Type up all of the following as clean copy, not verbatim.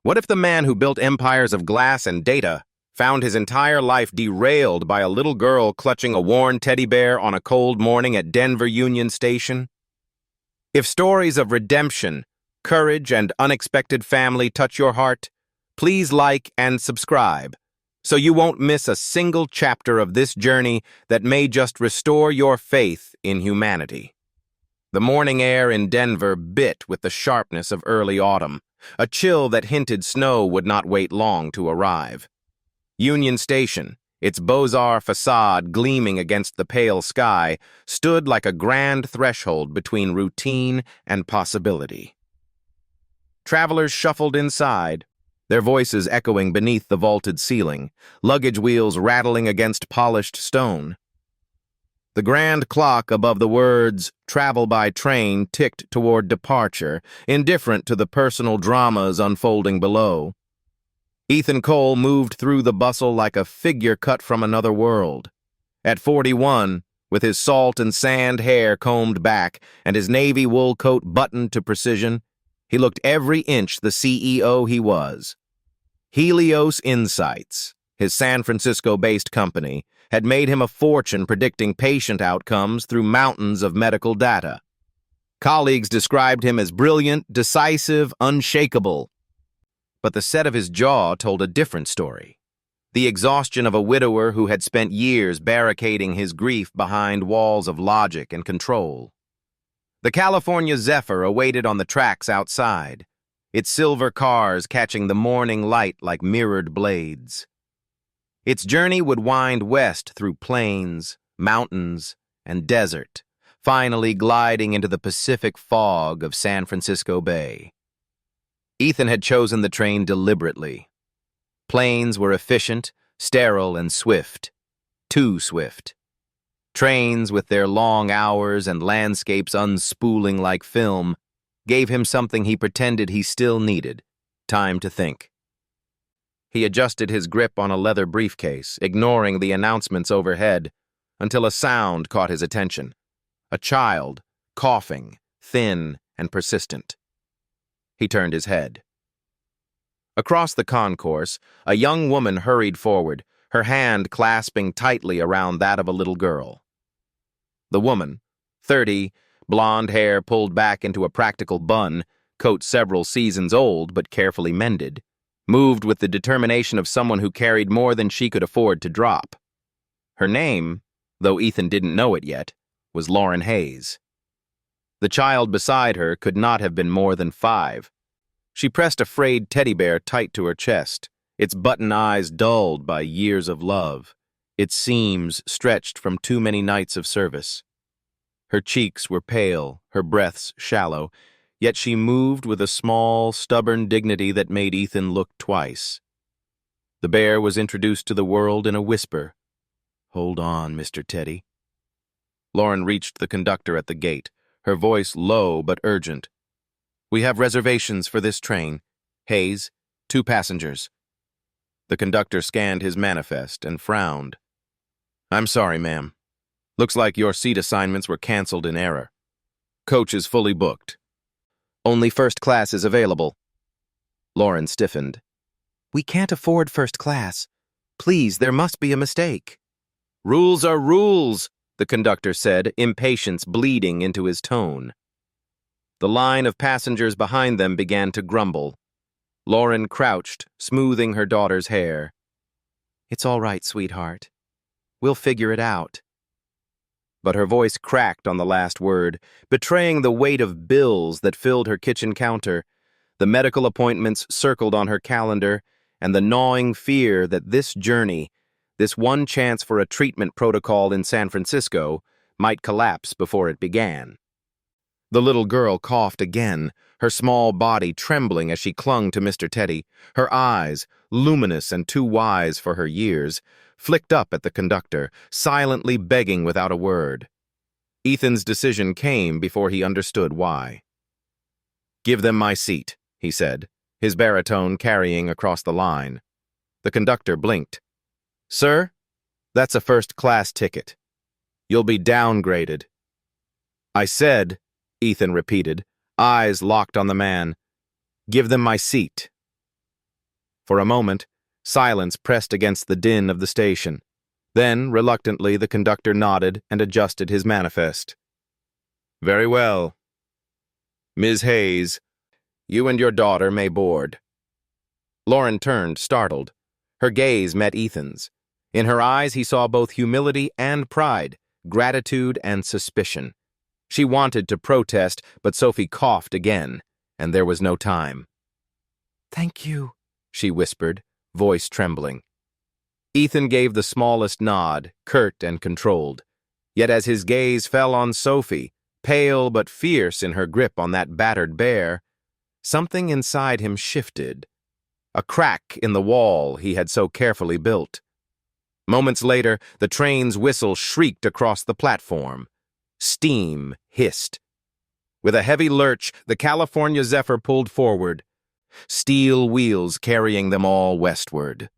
What if the man who built empires of glass and data found his entire life derailed by a little girl clutching a worn teddy bear on a cold morning at Denver Union Station? If stories of redemption, courage, and unexpected family touch your heart, please like and subscribe so you won't miss a single chapter of this journey that may just restore your faith in humanity. The morning air in Denver bit with the sharpness of early autumn, a chill that hinted snow would not wait long to arrive. Union Station, its Beaux-Arts facade gleaming against the pale sky, stood like a grand threshold between routine and possibility. Travelers shuffled inside, their voices echoing beneath the vaulted ceiling, luggage wheels rattling against polished stone. The grand clock above the words, "Travel by train," ticked toward departure, indifferent to the personal dramas unfolding below. Ethan Cole moved through the bustle like a figure cut from another world. At 41, with his salt and sand hair combed back and his navy wool coat buttoned to precision, he looked every inch the CEO he was. Helios Insights, his San Francisco-based company, had made him a fortune predicting patient outcomes through mountains of medical data. Colleagues described him as brilliant, decisive, unshakable. But the set of his jaw told a different story. The exhaustion of a widower who had spent years barricading his grief behind walls of logic and control. The California Zephyr awaited on the tracks outside, its silver cars catching the morning light like mirrored blades. Its journey would wind west through plains, mountains, and desert, finally gliding into the Pacific fog of San Francisco Bay. Ethan had chosen the train deliberately. Planes were efficient, sterile, and swift. Too swift. Trains, with their long hours and landscapes unspooling like film, gave him something he pretended he still needed: time to think. He adjusted his grip on a leather briefcase, ignoring the announcements overhead, until a sound caught his attention. A child, coughing, thin and persistent. He turned his head. Across the concourse, a young woman hurried forward, her hand clasping tightly around that of a little girl. The woman, 30, blonde hair pulled back into a practical bun, coat several seasons old but carefully mended, moved with the determination of someone who carried more than she could afford to drop. Her name, though Ethan didn't know it yet, was Lauren Hayes. The child beside her could not have been more than 5. She pressed a frayed teddy bear tight to her chest, its button eyes dulled by years of love, its seams stretched from too many nights of service. Her cheeks were pale, her breaths shallow, yet she moved with a small, stubborn dignity that made Ethan look twice. The bear was introduced to the world in a whisper. "Hold on, Mr. Teddy." Lauren reached the conductor at the gate, her voice low but urgent. "We have reservations for this train. Hayes, 2 passengers." The conductor scanned his manifest and frowned. "I'm sorry, ma'am. Looks like your seat assignments were canceled in error. Coach is fully booked. Only first class is available." Lauren stiffened. "We can't afford first class. Please, there must be a mistake." "Rules are rules," the conductor said, impatience bleeding into his tone. The line of passengers behind them began to grumble. Lauren crouched, smoothing her daughter's hair. "It's all right, sweetheart. We'll figure it out." But her voice cracked on the last word, betraying the weight of bills that filled her kitchen counter, the medical appointments circled on her calendar, and the gnawing fear that this journey, this one chance for a treatment protocol in San Francisco, might collapse before it began. The little girl coughed again, her small body trembling as she clung to Mr. Teddy, her eyes, luminous and too wise for her years, flicked up at the conductor, silently begging without a word. Ethan's decision came before he understood why. "Give them my seat," he said, his baritone carrying across the line. The conductor blinked. "Sir, that's a first-class ticket. You'll be downgraded." "I said," Ethan repeated, eyes locked on the man, "give them my seat." For a moment, silence pressed against the din of the station. Then, reluctantly, the conductor nodded and adjusted his manifest. "Very well. Ms. Hayes, you and your daughter may board." Lauren turned, startled. Her gaze met Ethan's. In her eyes he saw both humility and pride, gratitude and suspicion. She wanted to protest, but Sophie coughed again, and there was no time. "Thank you," she whispered, voice trembling. Ethan gave the smallest nod, curt and controlled. Yet as his gaze fell on Sophie, pale but fierce in her grip on that battered bear, something inside him shifted. A crack in the wall he had so carefully built. Moments later, the train's whistle shrieked across the platform. Steam hissed. With a heavy lurch, the California Zephyr pulled forward, steel wheels carrying them all westward.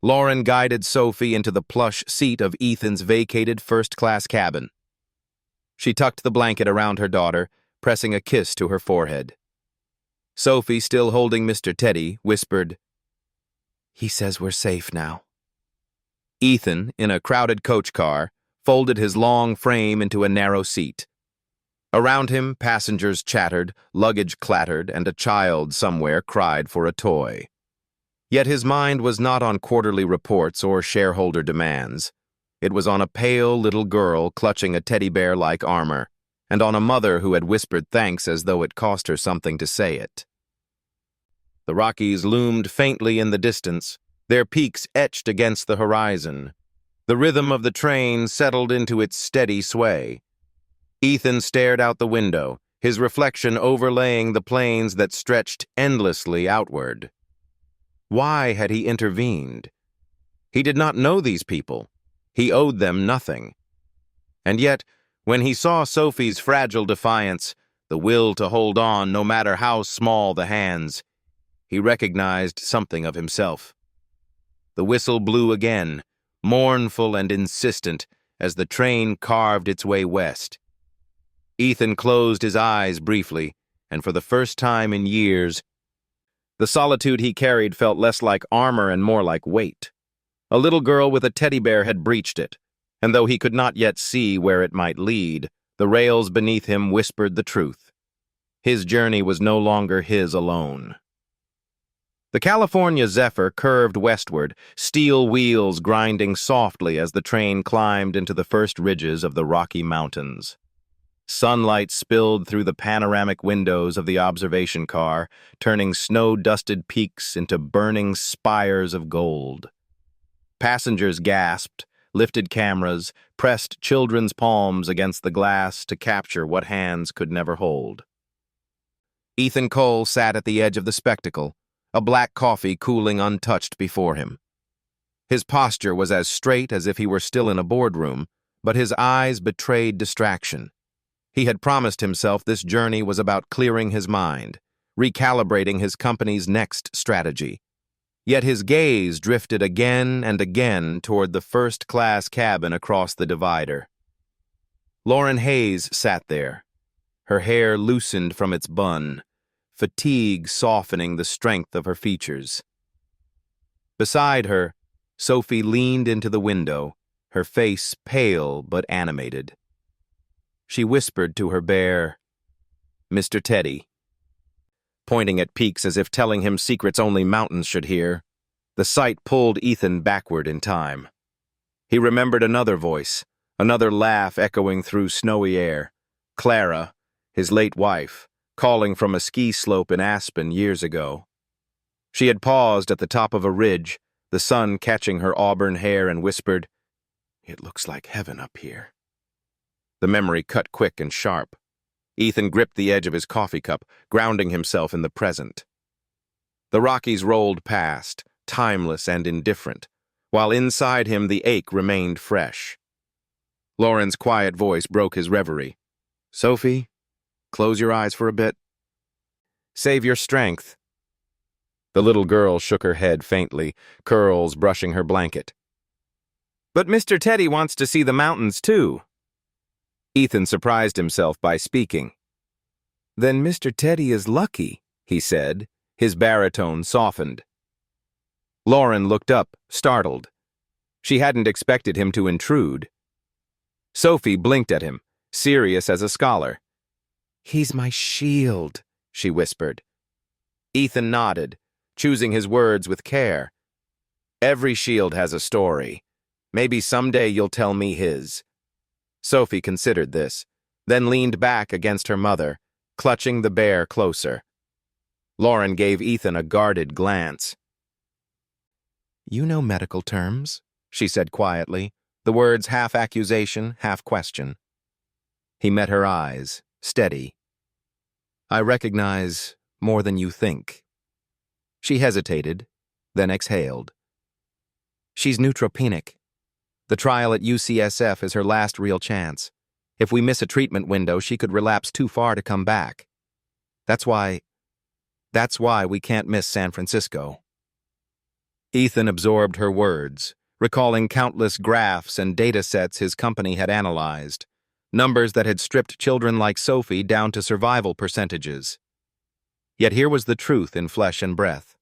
Lauren guided Sophie into the plush seat of Ethan's vacated first-class cabin. She tucked the blanket around her daughter, pressing a kiss to her forehead. Sophie, still holding Mr. Teddy, whispered, "He says we're safe now." Ethan, in a crowded coach car, folded his long frame into a narrow seat. Around him, passengers chattered, luggage clattered, and a child somewhere cried for a toy. Yet his mind was not on quarterly reports or shareholder demands. It was on a pale little girl clutching a teddy bear-like armor, and on a mother who had whispered thanks as though it cost her something to say it. The Rockies loomed faintly in the distance, their peaks etched against the horizon. The rhythm of the train settled into its steady sway. Ethan stared out the window, his reflection overlaying the plains that stretched endlessly outward. Why had he intervened? He did not know these people. He owed them nothing. And yet, when he saw Sophie's fragile defiance, the will to hold on no matter how small the hands, he recognized something of himself. The whistle blew again, mournful and insistent, as the train carved its way west. Ethan closed his eyes briefly, and for the first time in years, the solitude he carried felt less like armor and more like weight. A little girl with a teddy bear had breached it, and though he could not yet see where it might lead, the rails beneath him whispered the truth. His journey was no longer his alone. The California Zephyr curved westward, steel wheels grinding softly as the train climbed into the first ridges of the Rocky Mountains. Sunlight spilled through the panoramic windows of the observation car, turning snow-dusted peaks into burning spires of gold. Passengers gasped, lifted cameras, pressed children's palms against the glass to capture what hands could never hold. Ethan Cole sat at the edge of the spectacle, a black coffee cooling untouched before him. His posture was as straight as if he were still in a boardroom, but his eyes betrayed distraction. He had promised himself this journey was about clearing his mind, recalibrating his company's next strategy. Yet his gaze drifted again and again toward the first-class cabin across the divider. Lauren Hayes sat there, her hair loosened from its bun, fatigue softening the strength of her features. Beside her, Sophie leaned into the window, her face pale but animated. She whispered to her bear, "Mr. Teddy," pointing at peaks as if telling him secrets only mountains should hear. The sight pulled Ethan backward in time. He remembered another voice, another laugh echoing through snowy air. Clara, his late wife, calling from a ski slope in Aspen years ago. She had paused at the top of a ridge, the sun catching her auburn hair, and whispered, "It looks like heaven up here." The memory cut quick and sharp. Ethan gripped the edge of his coffee cup, grounding himself in the present. The Rockies rolled past, timeless and indifferent, while inside him the ache remained fresh. Lauren's quiet voice broke his reverie. "Sophie, close your eyes for a bit. Save your strength." The little girl shook her head faintly, curls brushing her blanket. "But Mr. Teddy wants to see the mountains, too." Ethan surprised himself by speaking. "Then Mr. Teddy is lucky," he said, his baritone softened. Lauren looked up, startled. She hadn't expected him to intrude. Sophie blinked at him, serious as a scholar. "He's my shield," she whispered. Ethan nodded, choosing his words with care. "Every shield has a story. Maybe someday you'll tell me his." Sophie considered this, then leaned back against her mother, clutching the bear closer. Lauren gave Ethan a guarded glance. "You know medical terms," she said quietly, the words half accusation, half question. He met her eyes, steady. "I recognize more than you think." She hesitated, then exhaled. "She's neutropenic. The trial at UCSF is her last real chance. If we miss a treatment window, she could relapse too far to come back. That's why we can't miss San Francisco." Ethan absorbed her words, recalling countless graphs and data sets his company had analyzed, numbers that had stripped children like Sophie down to survival percentages. Yet here was the truth in flesh and breath.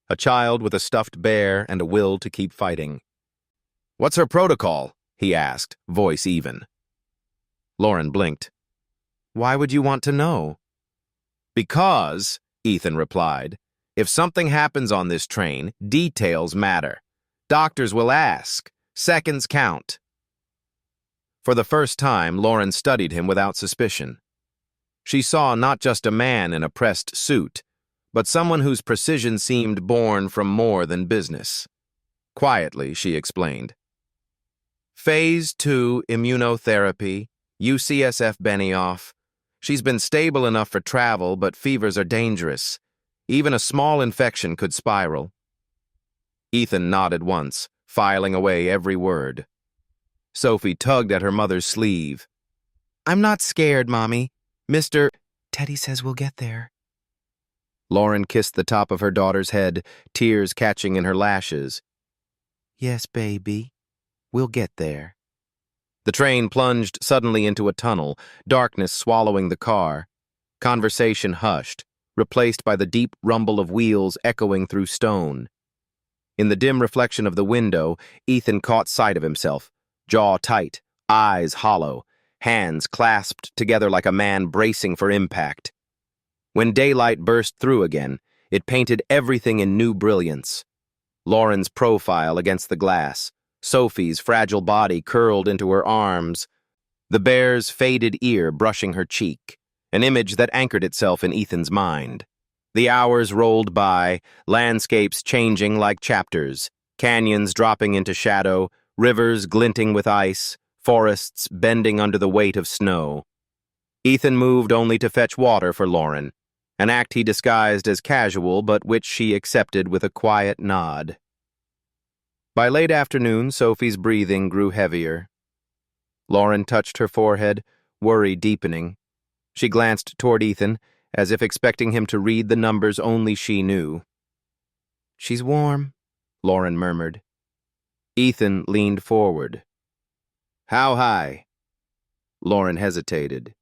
A child with a stuffed bear and a will to keep fighting. "What's her protocol?" he asked, voice even. Lauren blinked. "Why would you want to know?" "Because," Ethan replied, "if something happens on this train, details matter. Doctors will ask. Seconds count." For the first time, Lauren studied him without suspicion. She saw not just a man in a pressed suit, but someone whose precision seemed born from more than business. Quietly, she explained. "Phase 2 immunotherapy, UCSF Benioff. She's been stable enough for travel, but fevers are dangerous. Even a small infection could spiral." Ethan nodded once, filing away every word. Sophie tugged at her mother's sleeve. "I'm not scared, Mommy. Mr. Teddy says we'll get there." Lauren kissed the top of her daughter's head, tears catching in her lashes. "Yes, baby. We'll get there." The train plunged suddenly into a tunnel, darkness swallowing the car. Conversation hushed, replaced by the deep rumble of wheels echoing through stone. In the dim reflection of the window, Ethan caught sight of himself, jaw tight, eyes hollow, hands clasped together like a man bracing for impact. When daylight burst through again, it painted everything in new brilliance. Lauren's profile against the glass, Sophie's fragile body curled into her arms, the bear's faded ear brushing her cheek, an image that anchored itself in Ethan's mind. The hours rolled by, landscapes changing like chapters, canyons dropping into shadow, rivers glinting with ice, forests bending under the weight of snow. Ethan moved only to fetch water for Lauren, an act he disguised as casual but which she accepted with a quiet nod. By late afternoon, Sophie's breathing grew heavier. Lauren touched her forehead, worry deepening. She glanced toward Ethan, as if expecting him to read the numbers only she knew. "She's warm," Lauren murmured. Ethan leaned forward. "How high?" Lauren hesitated,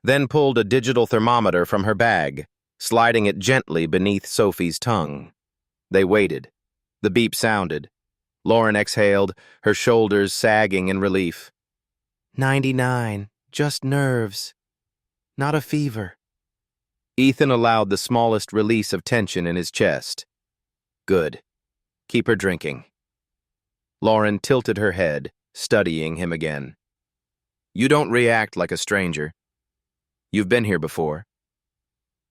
then pulled a digital thermometer from her bag, sliding it gently beneath Sophie's tongue. They waited. The beep sounded. Lauren exhaled, her shoulders sagging in relief. 99, just nerves. Not a fever." Ethan allowed the smallest release of tension in his chest. "Good. Keep her drinking." Lauren tilted her head, studying him again. "You don't react like a stranger. You've been here before."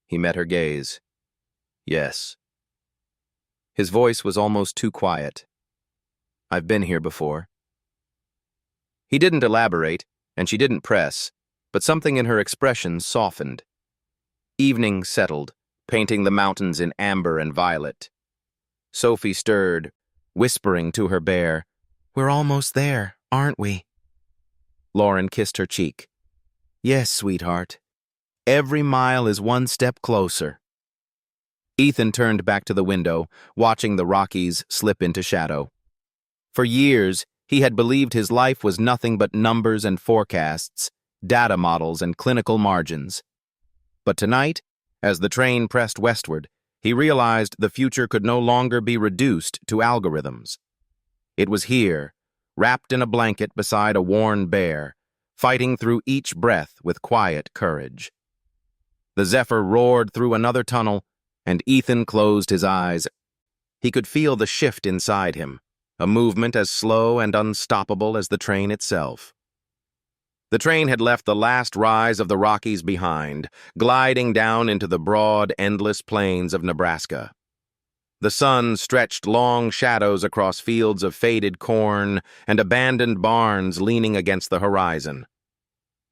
He met her gaze. "Yes." His voice was almost too quiet. "I've been here before." He didn't elaborate, and she didn't press, but something in her expression softened. Evening settled, painting the mountains in amber and violet. Sophie stirred, whispering to her bear, "We're almost there, aren't we?" Lauren kissed her cheek. "Yes, sweetheart. Every mile is one step closer." Ethan turned back to the window, watching the Rockies slip into shadow. For years, he had believed his life was nothing but numbers and forecasts, data models and clinical margins. But tonight, as the train pressed westward, He realized the future could no longer be reduced to algorithms. It was here, wrapped in a blanket beside a worn bear, fighting through each breath with quiet courage. The Zephyr roared through another tunnel, and Ethan closed his eyes. He could feel the shift inside him, a movement as slow and unstoppable as the train itself. The train had left the last rise of the Rockies behind, gliding down into the broad, endless plains of Nebraska. The sun stretched long shadows across fields of faded corn and abandoned barns leaning against the horizon.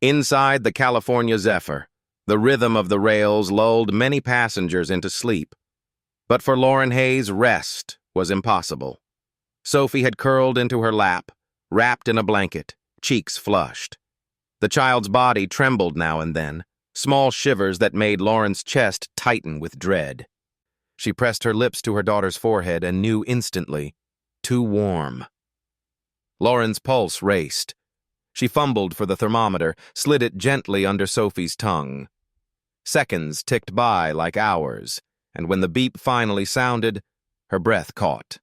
Inside the California Zephyr, the rhythm of the rails lulled many passengers into sleep. But for Lauren Hayes, rest was impossible. Sophie had curled into her lap, wrapped in a blanket, cheeks flushed. The child's body trembled now and then, small shivers that made Lauren's chest tighten with dread. She pressed her lips to her daughter's forehead and knew instantly, too warm. Lauren's pulse raced. She fumbled for the thermometer, slid it gently under Sophie's tongue. Seconds ticked by like hours, and when the beep finally sounded, her breath caught.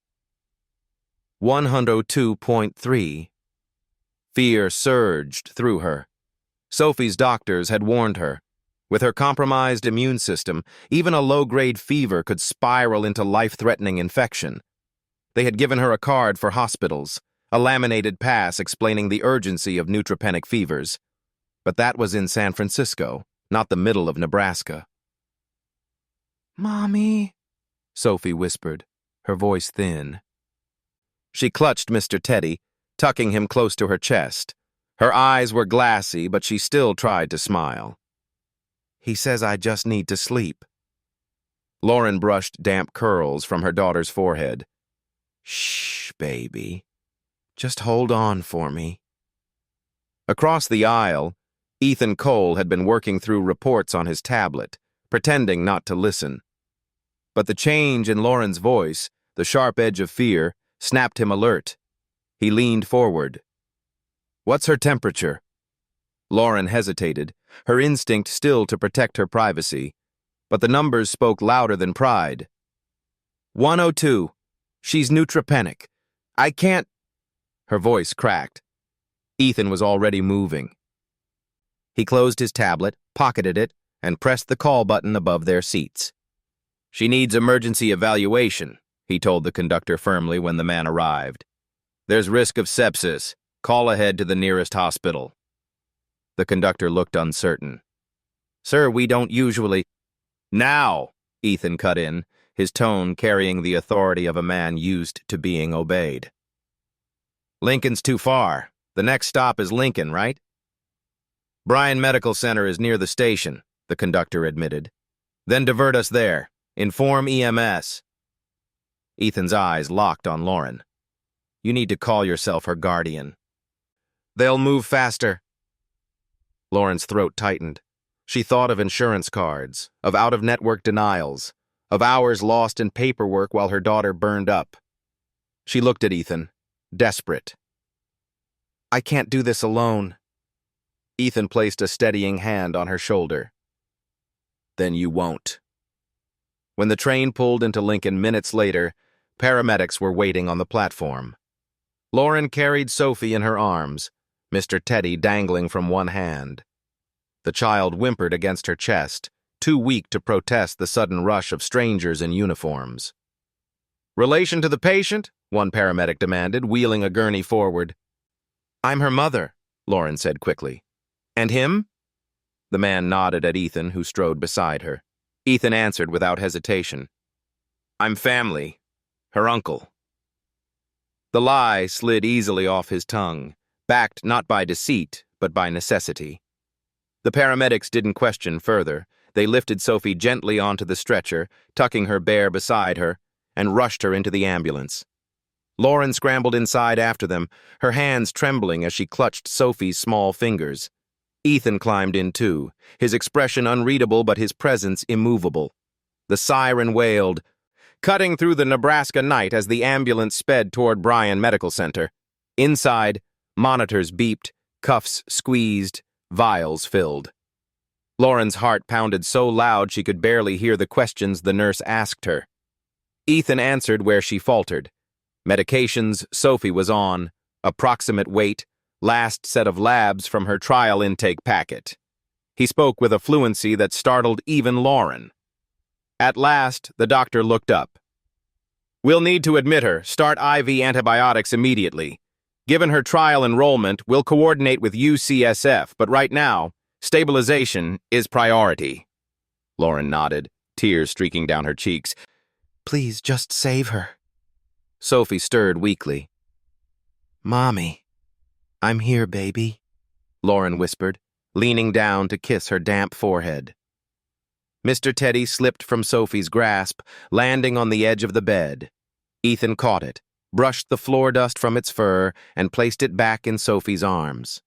102.3. Fear surged through her. Sophie's doctors had warned her. With her compromised immune system, even a low-grade fever could spiral into life-threatening infection. They had given her a card for hospitals, a laminated pass explaining the urgency of neutropenic fevers. But that was in San Francisco, not the middle of Nebraska. "Mommy," Sophie whispered, her voice thin. She clutched Mr. Teddy, tucking him close to her chest. Her eyes were glassy, but she still tried to smile. "He says I just need to sleep." Lauren brushed damp curls from her daughter's forehead. "Shh, baby. Just hold on for me." Across the aisle, Ethan Cole had been working through reports on his tablet, pretending not to listen. But the change in Lauren's voice, the sharp edge of fear, snapped him alert. He leaned forward. "What's her temperature?" Lauren hesitated, her instinct still to protect her privacy, but the numbers spoke louder than pride. 102. She's neutropenic. I can't—" Her voice cracked. Ethan was already moving. He closed his tablet, pocketed it, and pressed the call button above their seats. "She needs emergency evaluation," he told the conductor firmly when the man arrived. "There's risk of sepsis. Call ahead to the nearest hospital." The conductor looked uncertain. "Sir, we don't usually—" "Now!" Ethan cut in, his tone carrying the authority of a man used to being obeyed. "Lincoln's too far. The next stop is Lincoln, right?" "Bryan Medical Center is near the station," the conductor admitted. "Then divert us there. Inform EMS." Ethan's eyes locked on Lauren. "You need to call yourself her guardian." "They'll move faster." Lauren's throat tightened. She thought of insurance cards, of out-of-network denials, of hours lost in paperwork while her daughter burned up. She looked at Ethan, desperate. "I can't do this alone." Ethan placed a steadying hand on her shoulder. "Then you won't." When the train pulled into Lincoln minutes later, paramedics were waiting on the platform. Lauren carried Sophie in her arms, Mr. Teddy dangling from one hand. The child whimpered against her chest, too weak to protest the sudden rush of strangers in uniforms. "Relation to the patient?" one paramedic demanded, wheeling a gurney forward. "I'm her mother," Lauren said quickly. "And him?" The man nodded at Ethan, who strode beside her. Ethan answered without hesitation. "I'm family. Her uncle." The lie slid easily off his tongue, backed not by deceit, but by necessity. The paramedics didn't question further. They lifted Sophie gently onto the stretcher, tucking her bear beside her, and rushed her into the ambulance. Lauren scrambled inside after them, her hands trembling as she clutched Sophie's small fingers. Ethan climbed in too, his expression unreadable but his presence immovable. The siren wailed, cutting through the Nebraska night as the ambulance sped toward Bryan Medical Center. Inside, monitors beeped, cuffs squeezed, vials filled. Lauren's heart pounded so loud she could barely hear the questions the nurse asked her. Ethan answered where she faltered. Medications Sophie was on, approximate weight, last set of labs from her trial intake packet. He spoke with a fluency that startled even Lauren. At last, the doctor looked up. "We'll need to admit her. Start IV antibiotics immediately. Given her trial enrollment, we'll coordinate with UCSF, but right now, stabilization is priority." Lauren nodded, tears streaking down her cheeks. "Please, just save her." Sophie stirred weakly. "Mommy, I'm here, baby," Lauren whispered, leaning down to kiss her damp forehead. Mr. Teddy slipped from Sophie's grasp, landing on the edge of the bed. Ethan caught it, brushed the floor dust from its fur, and placed it back in Sophie's arms.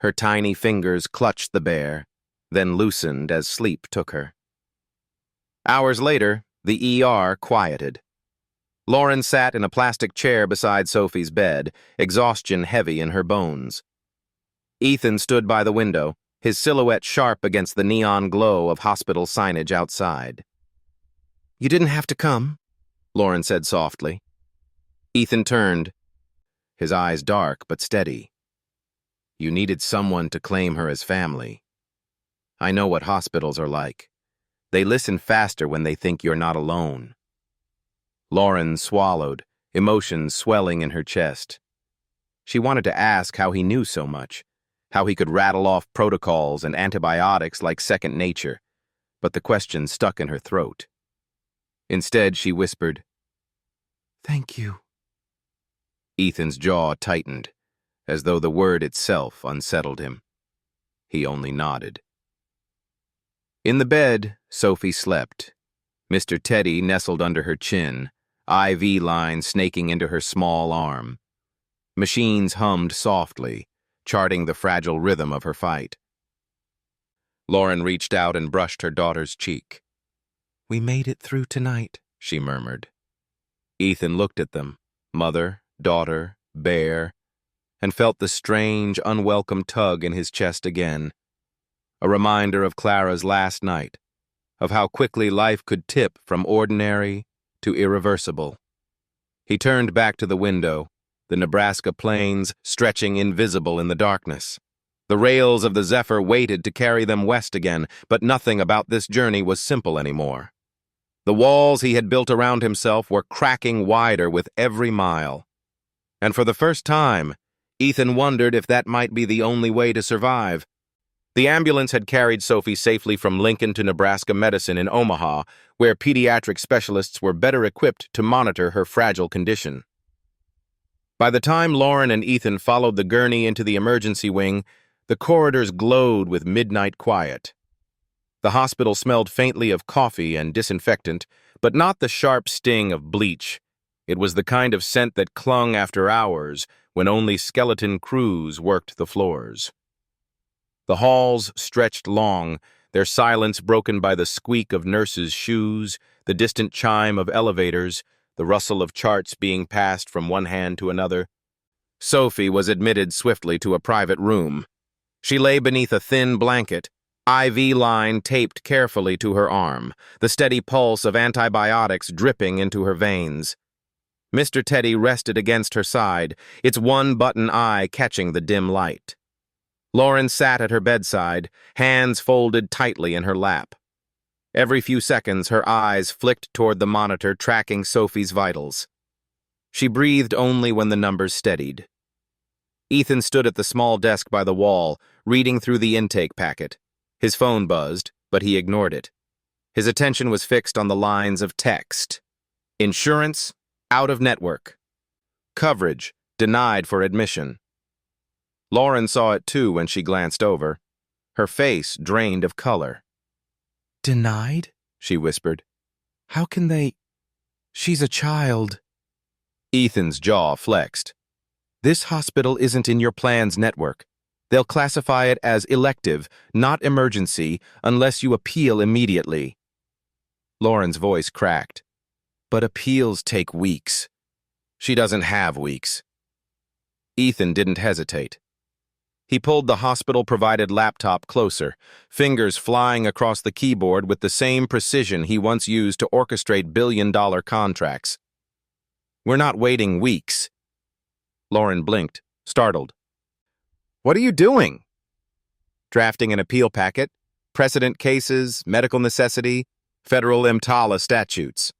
Her tiny fingers clutched the bear, then loosened as sleep took her. Hours later, the ER quieted. Lauren sat in a plastic chair beside Sophie's bed, exhaustion heavy in her bones. Ethan stood by the window, his silhouette sharp against the neon glow of hospital signage outside. "You didn't have to come," Lauren said softly. Ethan turned, his eyes dark but steady. "You needed someone to claim her as family. I know what hospitals are like. They listen faster when they think you're not alone." Lauren swallowed, emotions swelling in her chest. She wanted to ask how he knew so much, how he could rattle off protocols and antibiotics like second nature, but the question stuck in her throat. Instead, she whispered, "Thank you." Ethan's jaw tightened, as though the word itself unsettled him. He only nodded. In the bed, Sophie slept. Mr. Teddy nestled under her chin, IV line snaking into her small arm. Machines hummed softly, charting the fragile rhythm of her fight. Lauren reached out and brushed her daughter's cheek. "We made it through tonight," she murmured. Ethan looked at them, mother, daughter, bear, and felt the strange, unwelcome tug in his chest again. A reminder of Clara's last night, of how quickly life could tip from ordinary to irreversible. He turned back to the window, the Nebraska plains stretching invisible in the darkness. The rails of the Zephyr waited to carry them west again, but nothing about this journey was simple anymore. The walls he had built around himself were cracking wider with every mile. And for the first time, Ethan wondered if that might be the only way to survive. The ambulance had carried Sophie safely from Lincoln to Nebraska Medicine in Omaha, where pediatric specialists were better equipped to monitor her fragile condition. By the time Lauren and Ethan followed the gurney into the emergency wing, the corridors glowed with midnight quiet. The hospital smelled faintly of coffee and disinfectant, but not the sharp sting of bleach. It was the kind of scent that clung after hours when only skeleton crews worked the floors. The halls stretched long, their silence broken by the squeak of nurses' shoes, the distant chime of elevators, the rustle of charts being passed from one hand to another. Sophie was admitted swiftly to a private room. She lay beneath a thin blanket, IV line taped carefully to her arm, the steady pulse of antibiotics dripping into her veins. Mr. Teddy rested against her side, its one-button eye catching the dim light. Lauren sat at her bedside, hands folded tightly in her lap. Every few seconds, her eyes flicked toward the monitor tracking Sophie's vitals. She breathed only when the numbers steadied. Ethan stood at the small desk by the wall, reading through the intake packet. His phone buzzed, but he ignored it. His attention was fixed on the lines of text. Insurance, out of network. Coverage, denied for admission. Lauren saw it too when she glanced over. Her face drained of color. "Denied?" she whispered. "How can they? She's a child." Ethan's jaw flexed. "This hospital isn't in your plan's network. They'll classify it as elective, not emergency, unless you appeal immediately." Lauren's voice cracked. "But appeals take weeks." "She doesn't have weeks." Ethan didn't hesitate. He pulled the hospital-provided laptop closer, fingers flying across the keyboard with the same precision he once used to orchestrate billion-dollar contracts. "We're not waiting weeks." Lauren blinked, startled. "What are you doing?" "Drafting an appeal packet, precedent cases, medical necessity, federal EMTALA statutes.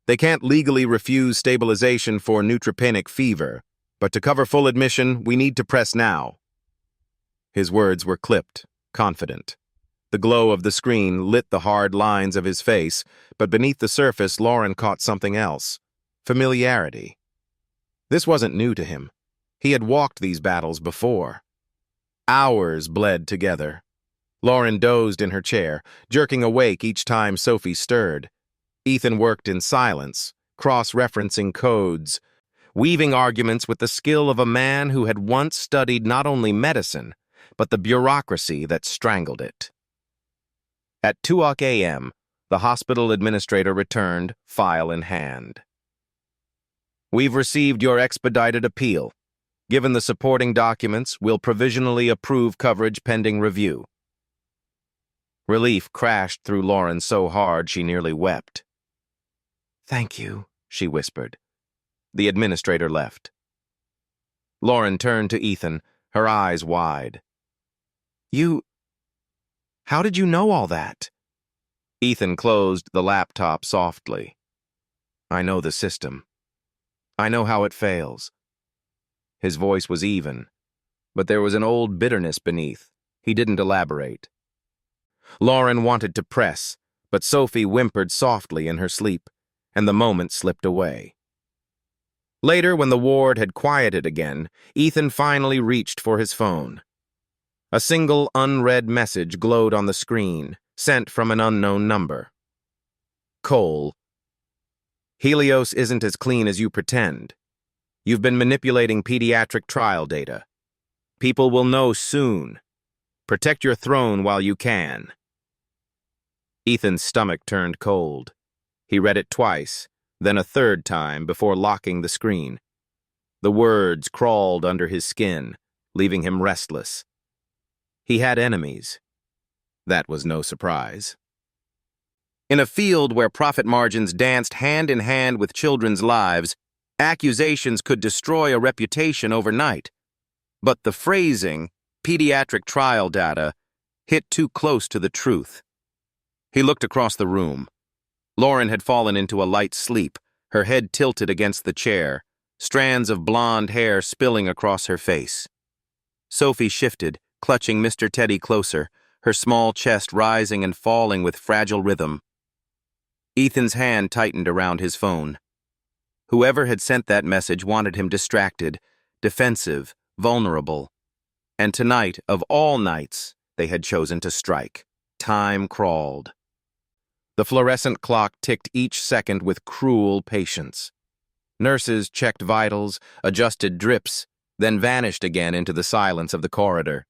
They can't legally refuse stabilization for neutropenic fever, but to cover full admission, we need to press now." His words were clipped, confident. The glow of the screen lit the hard lines of his face, but beneath the surface, Lauren caught something else: familiarity. This wasn't new to him. He had walked these battles before. Hours bled together. Lauren dozed in her chair, jerking awake each time Sophie stirred. Ethan worked in silence, cross-referencing codes, weaving arguments with the skill of a man who had once studied not only medicine, but the bureaucracy that strangled it. At 2 a.m., the hospital administrator returned, file in hand. "We've received your expedited appeal. Given the supporting documents, we'll provisionally approve coverage pending review." Relief crashed through Lauren so hard she nearly wept. "Thank you," she whispered. The administrator left. Lauren turned to Ethan, her eyes wide. How did you know all that?" Ethan closed the laptop softly. "I know the system. I know how it fails." His voice was even, but there was an old bitterness beneath. He didn't elaborate. Lauren wanted to press, but Sophie whimpered softly in her sleep, and the moment slipped away. Later, when the ward had quieted again, Ethan finally reached for his phone. A single unread message glowed on the screen, sent from an unknown number. "Cole, Helios isn't as clean as you pretend. You've been manipulating pediatric trial data. People will know soon. Protect your throne while you can." Ethan's stomach turned cold. He read it twice, then a third time before locking the screen. The words crawled under his skin, leaving him restless. He had enemies. That was no surprise. In a field where profit margins danced hand in hand with children's lives, accusations could destroy a reputation overnight. But the phrasing, pediatric trial data, hit too close to the truth. He looked across the room. Lauren had fallen into a light sleep, her head tilted against the chair, strands of blonde hair spilling across her face. Sophie shifted, clutching Mr. Teddy closer, her small chest rising and falling with fragile rhythm. Ethan's hand tightened around his phone. Whoever had sent that message wanted him distracted, defensive, vulnerable. And tonight, of all nights, they had chosen to strike. Time crawled. The fluorescent clock ticked each second with cruel patience. Nurses checked vitals, adjusted drips, then vanished again into the silence of the corridor.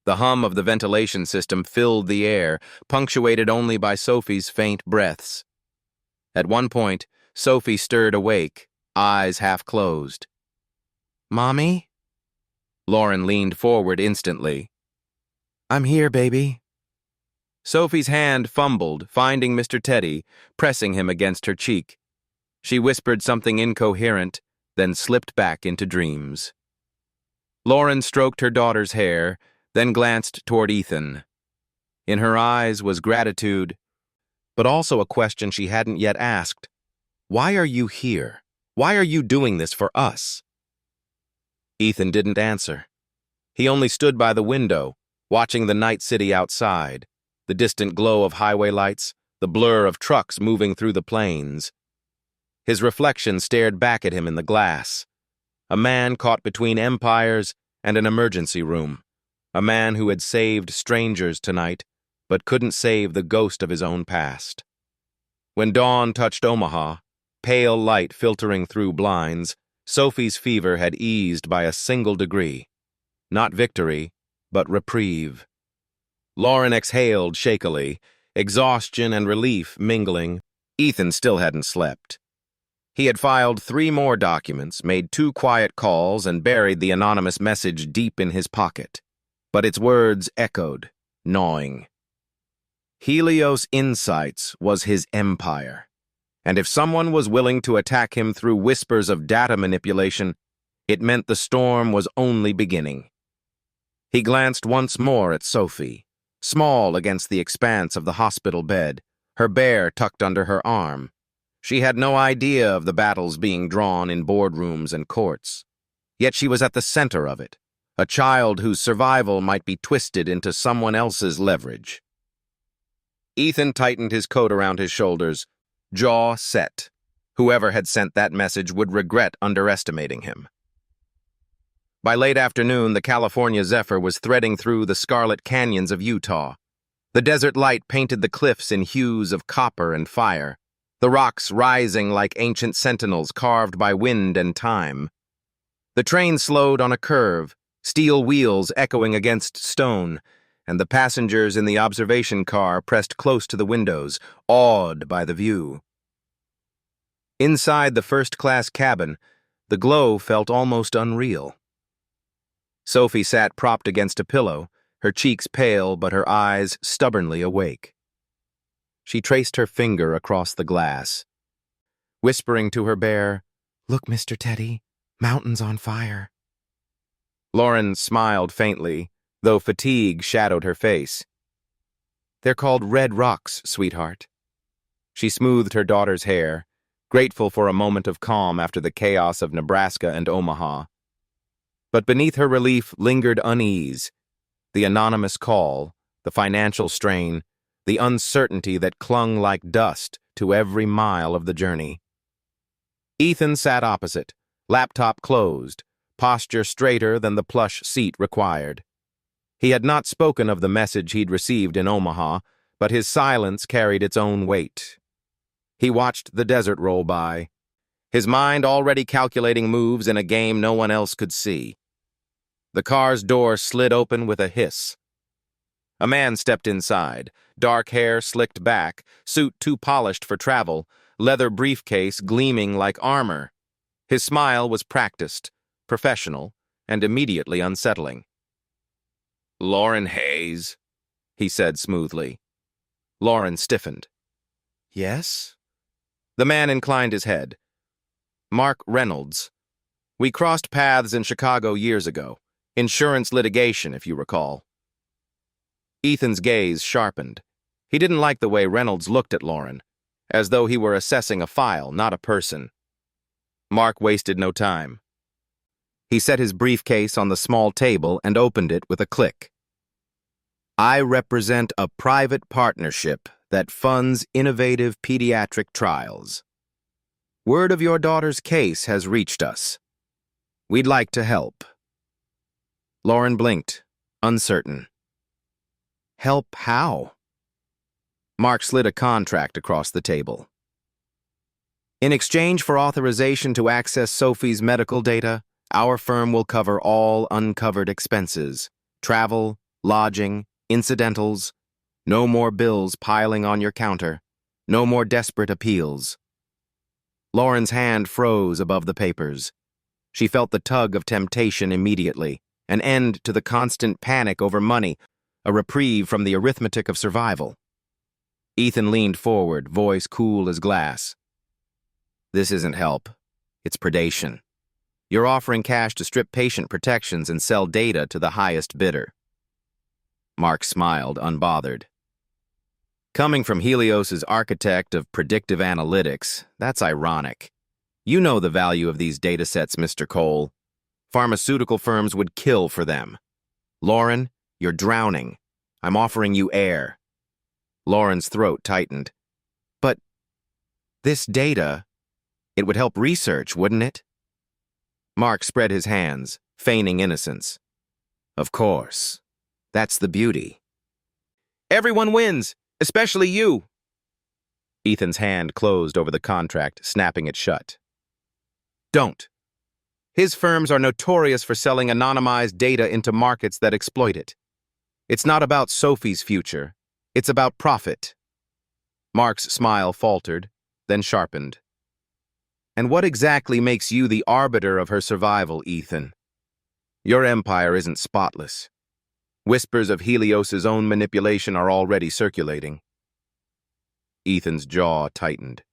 The hum of the ventilation system filled the air, punctuated only by Sophie's faint breaths. At one point, Sophie stirred awake, eyes half closed. "Mommy?" Lauren leaned forward instantly. "I'm here, baby." Sophie's hand fumbled, finding Mr. Teddy, pressing him against her cheek. She whispered something incoherent, then slipped back into dreams. Lauren stroked her daughter's hair, then glanced toward Ethan. In her eyes was gratitude, but also a question she hadn't yet asked. "Why are you here? Why are you doing this for us?" Ethan didn't answer. He only stood by the window, watching the night city outside, the distant glow of highway lights, the blur of trucks moving through the plains. His reflection stared back at him in the glass. A man caught between empires and an emergency room. A man who had saved strangers tonight, but couldn't save the ghost of his own past. When dawn touched Omaha, pale light filtering through blinds, Sophie's fever had eased by a single degree. Not victory, but reprieve. Lauren exhaled shakily, exhaustion and relief mingling. Ethan still hadn't slept. He had filed 3 more documents, made 2 quiet calls, and buried the anonymous message deep in his pocket. But its words echoed, gnawing. Helios Insights was his empire, and if someone was willing to attack him through whispers of data manipulation, it meant the storm was only beginning. He glanced once more at Sophie, small against the expanse of the hospital bed, her bear tucked under her arm. She had no idea of the battles being drawn in boardrooms and courts. Yet she was at the center of it, a child whose survival might be twisted into someone else's leverage. Ethan tightened his coat around his shoulders, jaw set. Whoever had sent that message would regret underestimating him. By late afternoon, the California Zephyr was threading through the scarlet canyons of Utah. The desert light painted the cliffs in hues of copper and fire, the rocks rising like ancient sentinels carved by wind and time. The train slowed on a curve, steel wheels echoing against stone, and the passengers in the observation car pressed close to the windows, awed by the view. Inside the first-class cabin, the glow felt almost unreal. Sophie sat propped against a pillow, her cheeks pale but her eyes stubbornly awake. She traced her finger across the glass, whispering to her bear, "Look, Mr. Teddy, mountains on fire." Lauren smiled faintly, though fatigue shadowed her face. "They're called red rocks, sweetheart." She smoothed her daughter's hair, grateful for a moment of calm after the chaos of Nebraska and Omaha. But beneath her relief lingered unease, the anonymous call, the financial strain, the uncertainty that clung like dust to every mile of the journey. Ethan sat opposite, laptop closed, posture straighter than the plush seat required. He had not spoken of the message he'd received in Omaha, but his silence carried its own weight. He watched the desert roll by, his mind already calculating moves in a game no one else could see. The car's door slid open with a hiss. A man stepped inside, dark hair slicked back, suit too polished for travel, leather briefcase gleaming like armor. His smile was practiced, professional, and immediately unsettling. "Lauren Hayes," he said smoothly. Lauren stiffened. "Yes?" The man inclined his head. "Mark Reynolds. We crossed paths in Chicago years ago. Insurance litigation, if you recall." Ethan's gaze sharpened. He didn't like the way Reynolds looked at Lauren, as though he were assessing a file, not a person. Mark wasted no time. He set his briefcase on the small table and opened it with a click. "I represent a private partnership that funds innovative pediatric trials. Word of your daughter's case has reached us. We'd like to help." Lauren blinked, uncertain. "Help how?" Mark slid a contract across the table. "In exchange for authorization to access Sophie's medical data, our firm will cover all uncovered expenses, travel, lodging, incidentals. No more bills piling on your counter. No more desperate appeals." Lauren's hand froze above the papers. She felt the tug of temptation immediately, an end to the constant panic over money, a reprieve from the arithmetic of survival. Ethan leaned forward, voice cool as glass. "This isn't help. It's predation. You're offering cash to strip patient protections and sell data to the highest bidder." Mark smiled, unbothered. "Coming from Helios's architect of predictive analytics, that's ironic. You know the value of these datasets, Mr. Cole. Pharmaceutical firms would kill for them. Lauren, you're drowning. I'm offering you air." Lauren's throat tightened. "But this data, it would help research, wouldn't it?" Mark spread his hands, feigning innocence. "Of course. That's the beauty. Everyone wins, especially you." Ethan's hand closed over the contract, snapping it shut. "Don't. His firms are notorious for selling anonymized data into markets that exploit it. It's not about Sophie's future. It's about profit." Mark's smile faltered, then sharpened. And what exactly makes you the arbiter of her survival, Ethan? Your empire isn't spotless. Whispers of Helios's own manipulation are already circulating. Ethan's jaw tightened.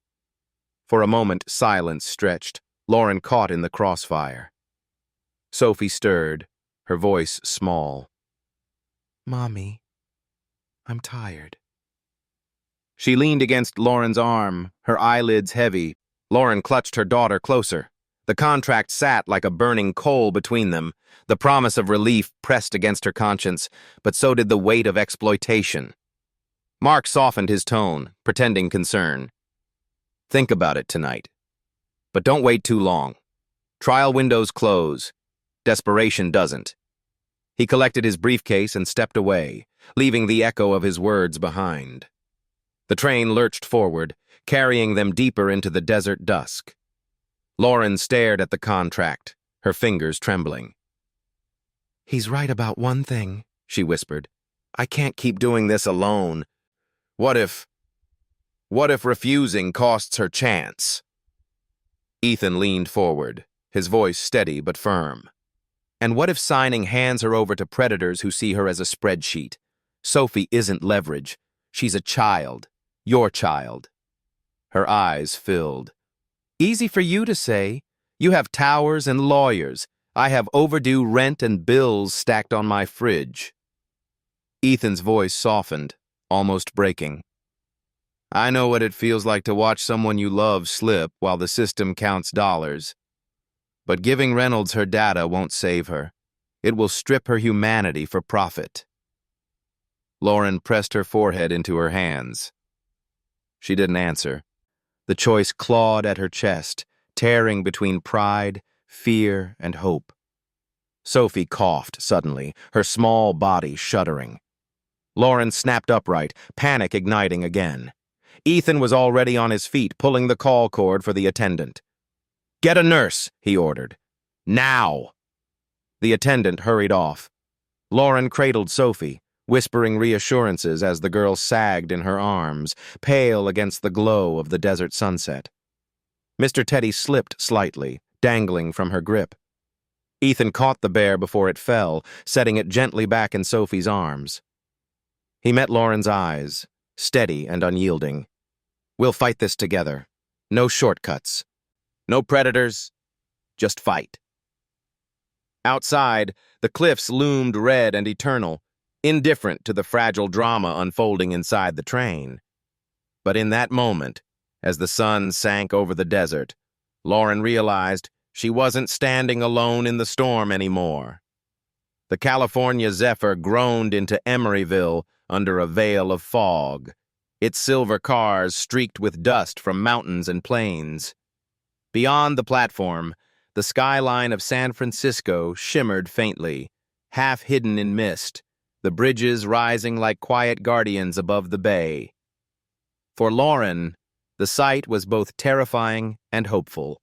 For a moment, silence stretched, Lauren caught in the crossfire. Sophie stirred, her voice small. "Mommy, I'm tired." She leaned against Lauren's arm, her eyelids heavy. Lauren clutched her daughter closer. The contract sat like a burning coal between them. The promise of relief pressed against her conscience, but so did the weight of exploitation. Mark softened his tone, pretending concern. "Think about it tonight. But don't wait too long. Trial windows close. Desperation doesn't." He collected his briefcase and stepped away, leaving the echo of his words behind. The train lurched forward, carrying them deeper into the desert dusk. Lauren stared at the contract, her fingers trembling. "He's right about one thing," she whispered. "I can't keep doing this alone. What if refusing costs her chance?" Ethan leaned forward, his voice steady but firm. "And what if signing hands her over to predators who see her as a spreadsheet? Sophie isn't leverage. She's a child. Your child." Her eyes filled. "Easy for you to say. You have towers and lawyers. I have overdue rent and bills stacked on my fridge." Ethan's voice softened, almost breaking. "I know what it feels like to watch someone you love slip while the system counts dollars. But giving Reynolds her data won't save her. It will strip her humanity for profit." Lauren pressed her forehead into her hands. She didn't answer. The choice clawed at her chest, tearing between pride, fear, and hope. Sophie coughed suddenly, her small body shuddering. Lauren snapped upright, panic igniting again. Ethan was already on his feet, pulling the call cord for the attendant. "Get a nurse," he ordered. "Now!" The attendant hurried off. Lauren cradled Sophie, whispering reassurances as the girl sagged in her arms, pale against the glow of the desert sunset. Mr. Teddy slipped slightly, dangling from her grip. Ethan caught the bear before it fell, setting it gently back in Sophie's arms. He met Lauren's eyes, steady and unyielding. "We'll fight this together. No shortcuts. No predators. Just fight." Outside, the cliffs loomed red and eternal, indifferent to the fragile drama unfolding inside the train. But in that moment, as the sun sank over the desert, Lauren realized she wasn't standing alone in the storm anymore. The California zephyr groaned into Emeryville under a veil of fog, its silver cars streaked with dust from mountains and plains. Beyond the platform, the skyline of San Francisco shimmered faintly, half hidden in mist, the bridges rising like quiet guardians above the bay. For Lauren, the sight was both terrifying and hopeful.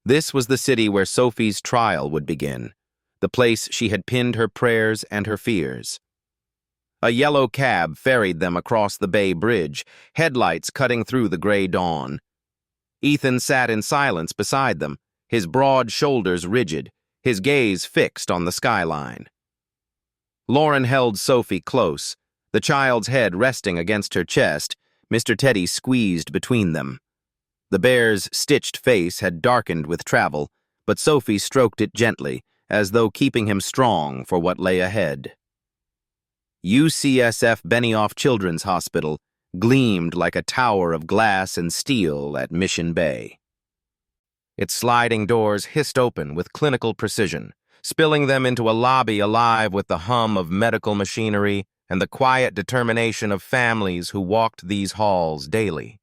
This was the city where Sophie's trial would begin, the place she had pinned her prayers and her fears. A yellow cab ferried them across the Bay Bridge, headlights cutting through the gray dawn. Ethan sat in silence beside them, his broad shoulders rigid, his gaze fixed on the skyline. Lauren held Sophie close, the child's head resting against her chest, Mr. Teddy squeezed between them. The bear's stitched face had darkened with travel, but Sophie stroked it gently, as though keeping him strong for what lay ahead. UCSF Benioff Children's Hospital gleamed like a tower of glass and steel at Mission Bay. Its sliding doors hissed open with clinical precision, spilling them into a lobby alive with the hum of medical machinery and the quiet determination of families who walked these halls daily.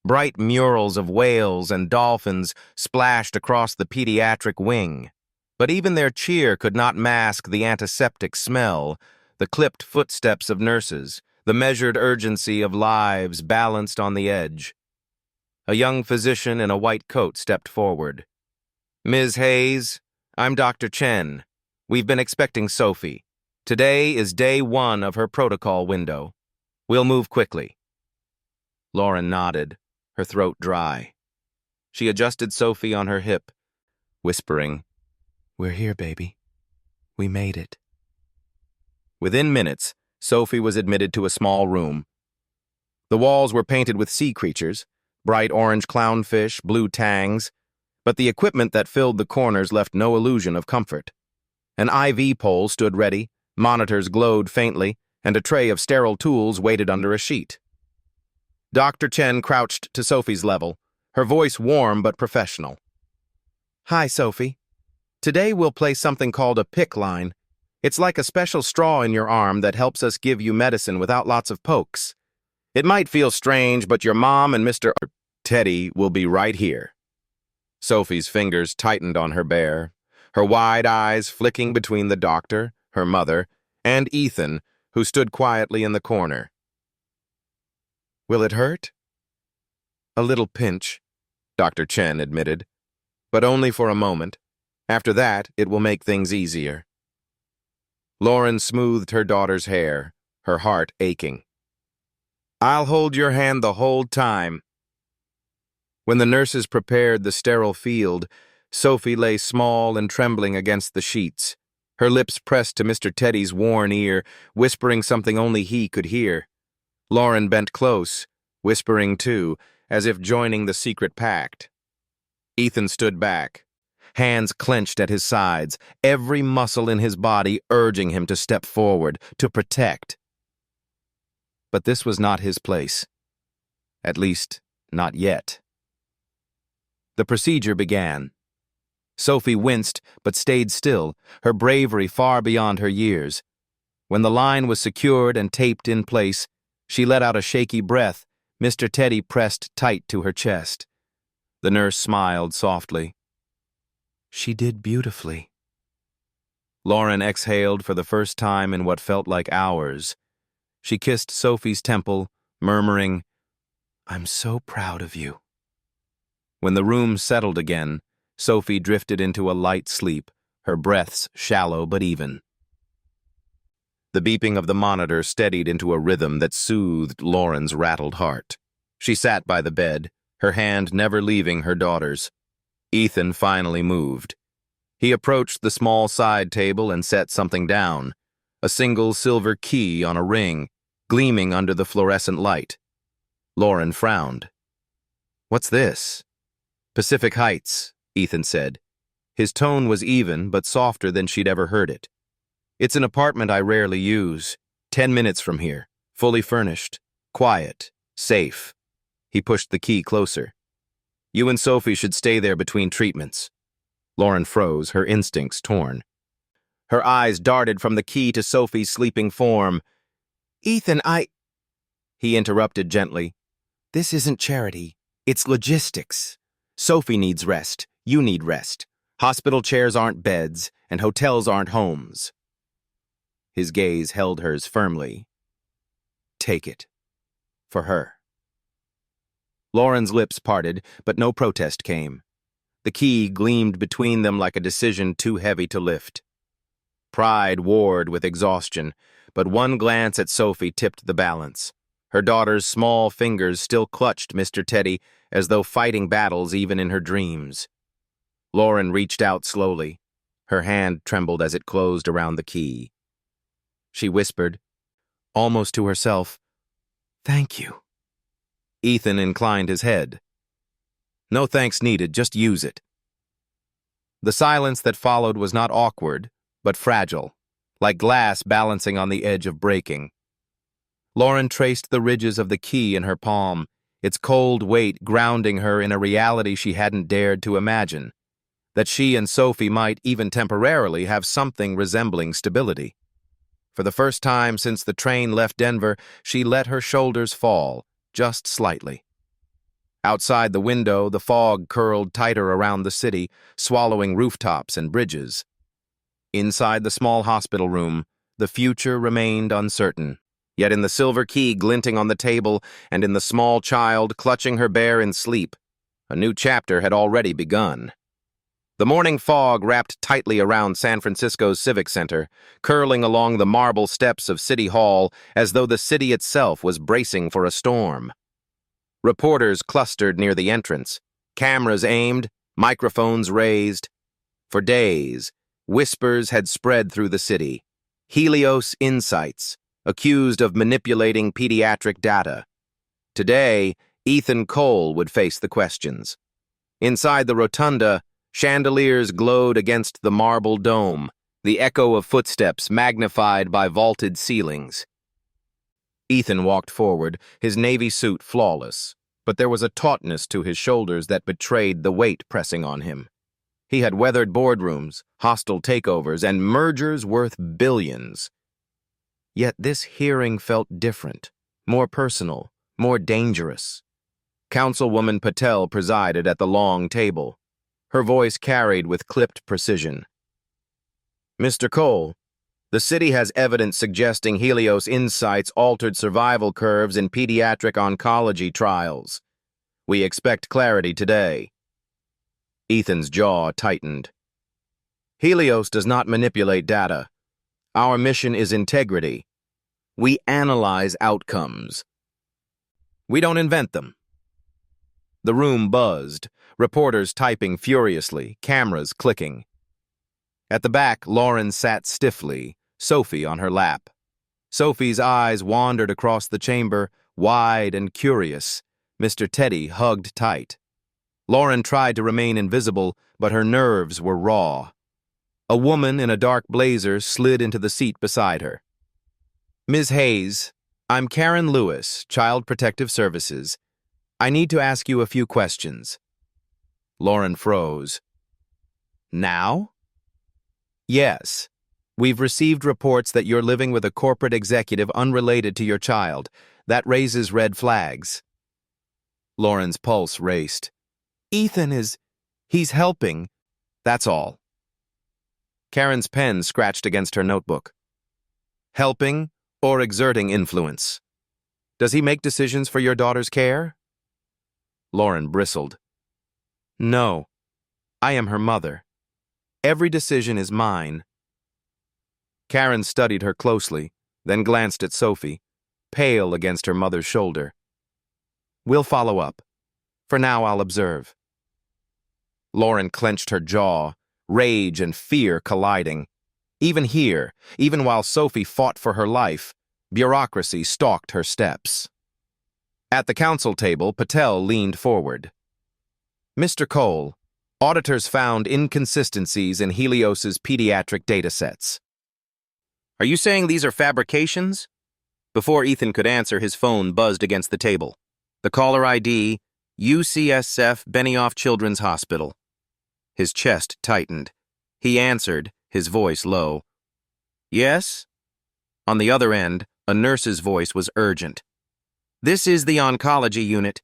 Bright murals of whales and dolphins splashed across the pediatric wing, but even their cheer could not mask the antiseptic smell, the clipped footsteps of nurses, the measured urgency of lives balanced on the edge. A young physician in a white coat stepped forward. "Ms. Hayes, I'm Dr. Chen. We've been expecting Sophie. Today is day 1 of her protocol window. We'll move quickly." Lauren nodded, her throat dry. She adjusted Sophie on her hip, whispering, "We're here, baby. We made it." Within minutes, Sophie was admitted to a small room. The walls were painted with sea creatures, bright orange clownfish, blue tangs, but the equipment that filled the corners left no illusion of comfort. An IV pole stood ready, monitors glowed faintly, and a tray of sterile tools waited under a sheet. Dr. Chen crouched to Sophie's level, her voice warm but professional. "Hi, Sophie. Today we'll play something called a pick line. It's like a special straw in your arm that helps us give you medicine without lots of pokes. It might feel strange, but your mom and Mr. Teddy will be right here." Sophie's fingers tightened on her bear, her wide eyes flicking between the doctor, her mother, and Ethan, who stood quietly in the corner. "Will it hurt?" "A little pinch," Dr. Chen admitted, "but only for a moment. After that, it will make things easier." Lauren smoothed her daughter's hair, her heart aching. "I'll hold your hand the whole time." When the nurses prepared the sterile field, Sophie lay small and trembling against the sheets, her lips pressed to Mr. Teddy's worn ear, whispering something only he could hear. Lauren bent close, whispering too, as if joining the secret pact. Ethan stood back, hands clenched at his sides, every muscle in his body urging him to step forward, to protect. But this was not his place. At least, not yet. The procedure began. Sophie winced, but stayed still, her bravery far beyond her years. When the line was secured and taped in place, she let out a shaky breath. Mr. Teddy pressed tight to her chest. The nurse smiled softly. "She did beautifully." Lauren exhaled for the first time in what felt like hours. She kissed Sophie's temple, murmuring, "I'm so proud of you." When the room settled again, Sophie drifted into a light sleep, her breaths shallow but even. The beeping of the monitor steadied into a rhythm that soothed Lauren's rattled heart. She sat by the bed, her hand never leaving her daughter's. Ethan finally moved. He approached the small side table and set something down, a single silver key on a ring, gleaming under the fluorescent light. Lauren frowned. "What's this?" "Pacific Heights," Ethan said. His tone was even, but softer than she'd ever heard it. "It's an apartment I rarely use. 10 minutes from here. Fully furnished. Quiet. Safe." He pushed the key closer. "You and Sophie should stay there between treatments." Lauren froze, her instincts torn. Her eyes darted from the key to Sophie's sleeping form. "Ethan, He interrupted gently. "This isn't charity. It's logistics. Sophie needs rest. You need rest. Hospital chairs aren't beds, and hotels aren't homes." His gaze held hers firmly. "Take it. For her." Lauren's lips parted, but no protest came. The key gleamed between them like a decision too heavy to lift. Pride warred with exhaustion, but one glance at Sophie tipped the balance. Her daughter's small fingers still clutched Mr. Teddy as though fighting battles even in her dreams. Lauren reached out slowly. Her hand trembled as it closed around the key. She whispered, almost to herself, "Thank you." Ethan inclined his head. "No thanks needed, just use it." The silence that followed was not awkward, but fragile, like glass balancing on the edge of breaking. Lauren traced the ridges of the key in her palm, its cold weight grounding her in a reality she hadn't dared to imagine, that she and Sophie might, even temporarily, have something resembling stability. For the first time since the train left Denver, she let her shoulders fall, just slightly. Outside the window, the fog curled tighter around the city, swallowing rooftops and bridges. Inside the small hospital room, the future remained uncertain. Yet in the silver key glinting on the table and in the small child clutching her bear in sleep, a new chapter had already begun. The morning fog wrapped tightly around San Francisco's Civic Center, curling along the marble steps of City Hall as though the city itself was bracing for a storm. Reporters clustered near the entrance, Cameras aimed, microphones raised. For days, whispers had spread through the city. Helios Insights, accused of manipulating pediatric data. Today, Ethan Cole would face the questions. Inside the rotunda, chandeliers glowed against the marble dome, the echo of footsteps magnified by vaulted ceilings. Ethan walked forward, his navy suit flawless, but there was a tautness to his shoulders that betrayed the weight pressing on him. He had weathered boardrooms, hostile takeovers, and mergers worth billions. Yet this hearing felt different, more personal, more dangerous. Councilwoman Patel presided at the long table. Her voice carried with clipped precision. Mr. Cole, the city has evidence suggesting Helios Insights altered survival curves in pediatric oncology trials. We expect clarity today. Ethan's jaw tightened. Helios does not manipulate data. Our mission is integrity. We analyze outcomes. We don't invent them. The room buzzed, reporters typing furiously, cameras clicking. At the back, Lauren sat stiffly, Sophie on her lap. Sophie's eyes wandered across the chamber, wide and curious. Mr. Teddy hugged tight. Lauren tried to remain invisible, but her nerves were raw. A woman in a dark blazer slid into the seat beside her. Ms. Hayes, I'm Karen Lewis, Child Protective Services. I need to ask you a few questions. Lauren froze. Now? Yes. We've received reports that you're living with a corporate executive unrelated to your child. That raises red flags. Lauren's pulse raced. He's helping. That's all. Karen's pen scratched against her notebook. Helping or exerting influence? Does he make decisions for your daughter's care? Lauren bristled. No, I am her mother. Every decision is mine. Karen studied her closely, then glanced at Sophie, pale against her mother's shoulder. We'll follow up. For now, I'll observe. Lauren clenched her jaw, rage and fear colliding. Even here, even while Sophie fought for her life, bureaucracy stalked her steps. At the council table, Patel leaned forward. Mr. Cole, auditors found inconsistencies in Helios's pediatric datasets. Are you saying these are fabrications? Before Ethan could answer, his phone buzzed against the table. The caller ID, UCSF Benioff Children's Hospital. His chest tightened. He answered, his voice low. Yes? On the other end, a nurse's voice was urgent. This is the oncology unit.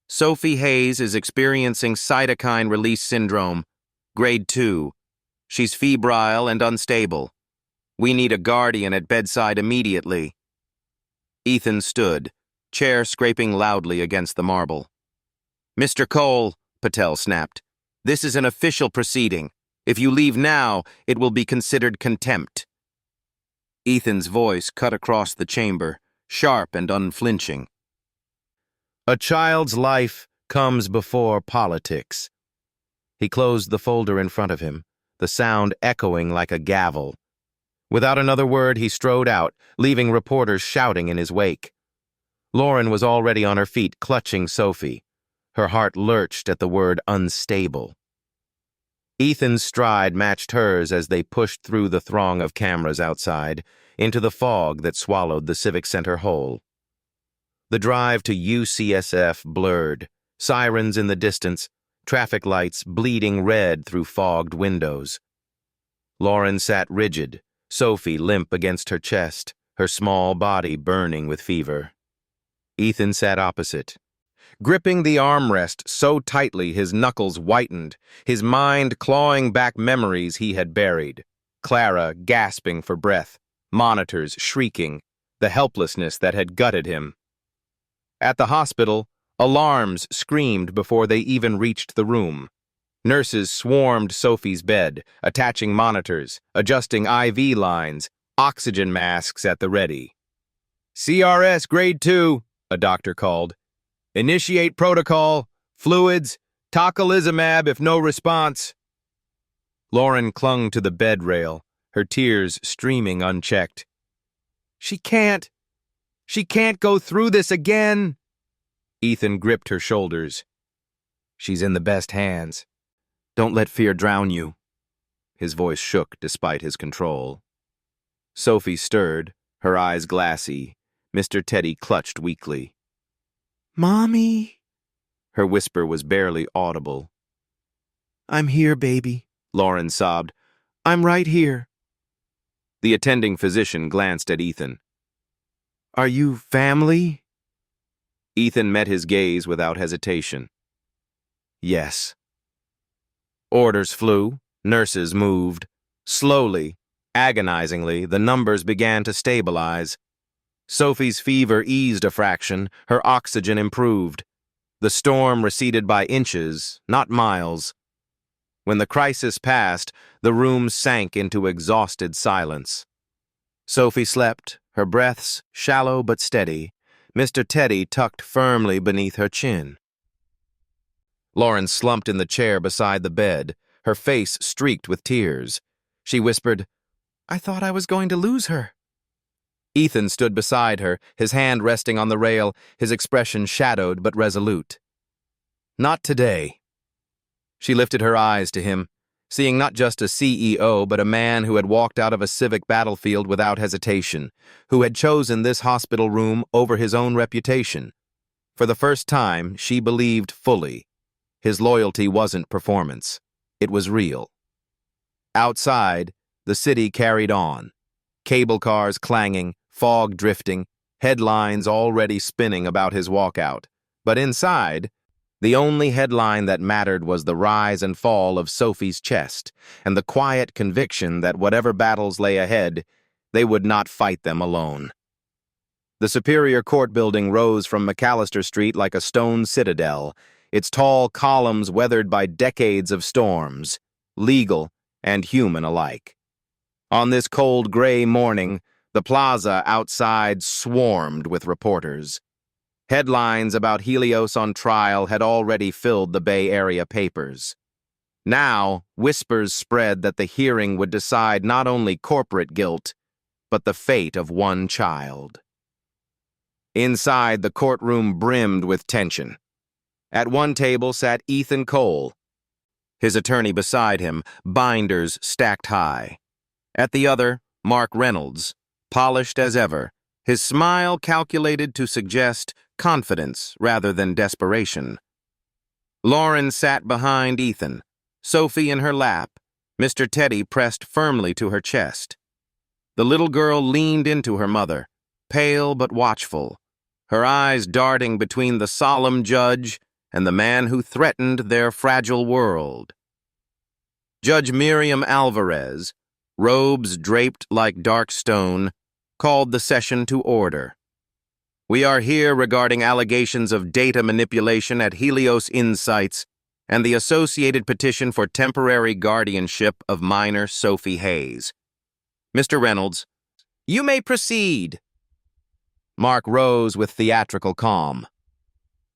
Sophie Hayes is experiencing cytokine release syndrome, grade 2. She's febrile and unstable. We need a guardian at bedside immediately. Ethan stood, chair scraping loudly against the marble. Mr. Cole, Patel snapped, this is an official proceeding. If you leave now, it will be considered contempt. Ethan's voice cut across the chamber, sharp and unflinching. A child's life comes before politics. He closed the folder in front of him, the sound echoing like a gavel. Without another word, he strode out, leaving reporters shouting in his wake. Lauren was already on her feet, clutching Sophie. Her heart lurched at the word unstable. Ethan's stride matched hers as they pushed through the throng of cameras outside, into the fog that swallowed the Civic Center whole. The drive to UCSF blurred, sirens in the distance, traffic lights bleeding red through fogged windows. Lauren sat rigid, Sophie limp against her chest, her small body burning with fever. Ethan sat opposite, gripping the armrest so tightly his knuckles whitened, his mind clawing back memories he had buried. Clara gasping for breath, monitors shrieking, the helplessness that had gutted him. At the hospital, alarms screamed before they even reached the room. Nurses swarmed Sophie's bed, attaching monitors, adjusting IV lines, oxygen masks at the ready. CRS Grade 2, a doctor called. Initiate protocol, fluids, Tocilizumab if no response. Lauren clung to the bed rail, her tears streaming unchecked. She can't go through this again. Ethan gripped her shoulders. She's in the best hands. Don't let fear drown you. His voice shook despite his control. Sophie stirred, her eyes glassy. Mr. Teddy clutched weakly. Mommy? Her whisper was barely audible. I'm here, baby, Lauren sobbed. I'm right here. The attending physician glanced at Ethan. Are you family? Ethan met his gaze without hesitation. Yes. Orders flew, nurses moved. Slowly, agonizingly, the numbers began to stabilize. Sophie's fever eased a fraction, her oxygen improved. The storm receded by inches, not miles. When the crisis passed, the room sank into exhausted silence. Sophie slept, her breaths shallow but steady, Mr. Teddy tucked firmly beneath her chin. Lauren slumped in the chair beside the bed, her face streaked with tears. She whispered, I thought I was going to lose her. Ethan stood beside her, his hand resting on the rail, his expression shadowed but resolute. Not today. She lifted her eyes to him, seeing not just a CEO, but a man who had walked out of a civic battlefield without hesitation, who had chosen this hospital room over his own reputation. For the first time, she believed fully. His loyalty wasn't performance. It was real. Outside, the city carried on. Cable cars clanging, fog drifting, headlines already spinning about his walkout. But inside, the only headline that mattered was the rise and fall of Sophie's chest, and the quiet conviction that whatever battles lay ahead, they would not fight them alone. The Superior Court building rose from McAllister Street like a stone citadel, its tall columns weathered by decades of storms, legal and human alike. On this cold gray morning, the plaza outside swarmed with reporters. Headlines about Helios on trial had already filled the Bay Area papers. Now, whispers spread that the hearing would decide not only corporate guilt, but the fate of one child. Inside, the courtroom brimmed with tension. At one table sat Ethan Cole, his attorney beside him, binders stacked high. At the other, Mark Reynolds, polished as ever, his smile calculated to suggest confidence rather than desperation. Lauren sat behind Ethan, Sophie in her lap, Mr. Teddy pressed firmly to her chest. The little girl leaned into her mother, pale but watchful, her eyes darting between the solemn judge and the man who threatened their fragile world. Judge Miriam Alvarez, robes draped like dark stone, called the session to order. We are here regarding allegations of data manipulation at Helios Insights and the associated petition for temporary guardianship of minor Sophie Hayes. Mr. Reynolds, you may proceed. Mark rose with theatrical calm.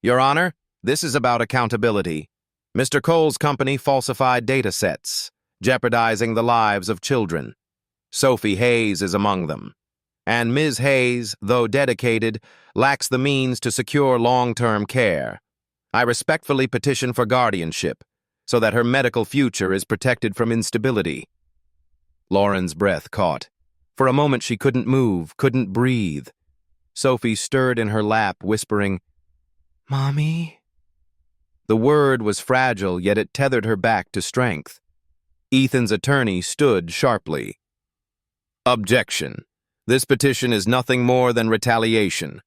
Your Honor, this is about accountability. Mr. Cole's company falsified data sets, jeopardizing the lives of children. Sophie Hayes is among them. And Ms. Hayes, though dedicated, lacks the means to secure long-term care. I respectfully petition for guardianship, so that her medical future is protected from instability. Lauren's breath caught. For a moment she couldn't move, couldn't breathe. Sophie stirred in her lap, whispering, Mommy? The word was fragile, yet it tethered her back to strength. Ethan's attorney stood sharply. Objection. This petition is nothing more than retaliation.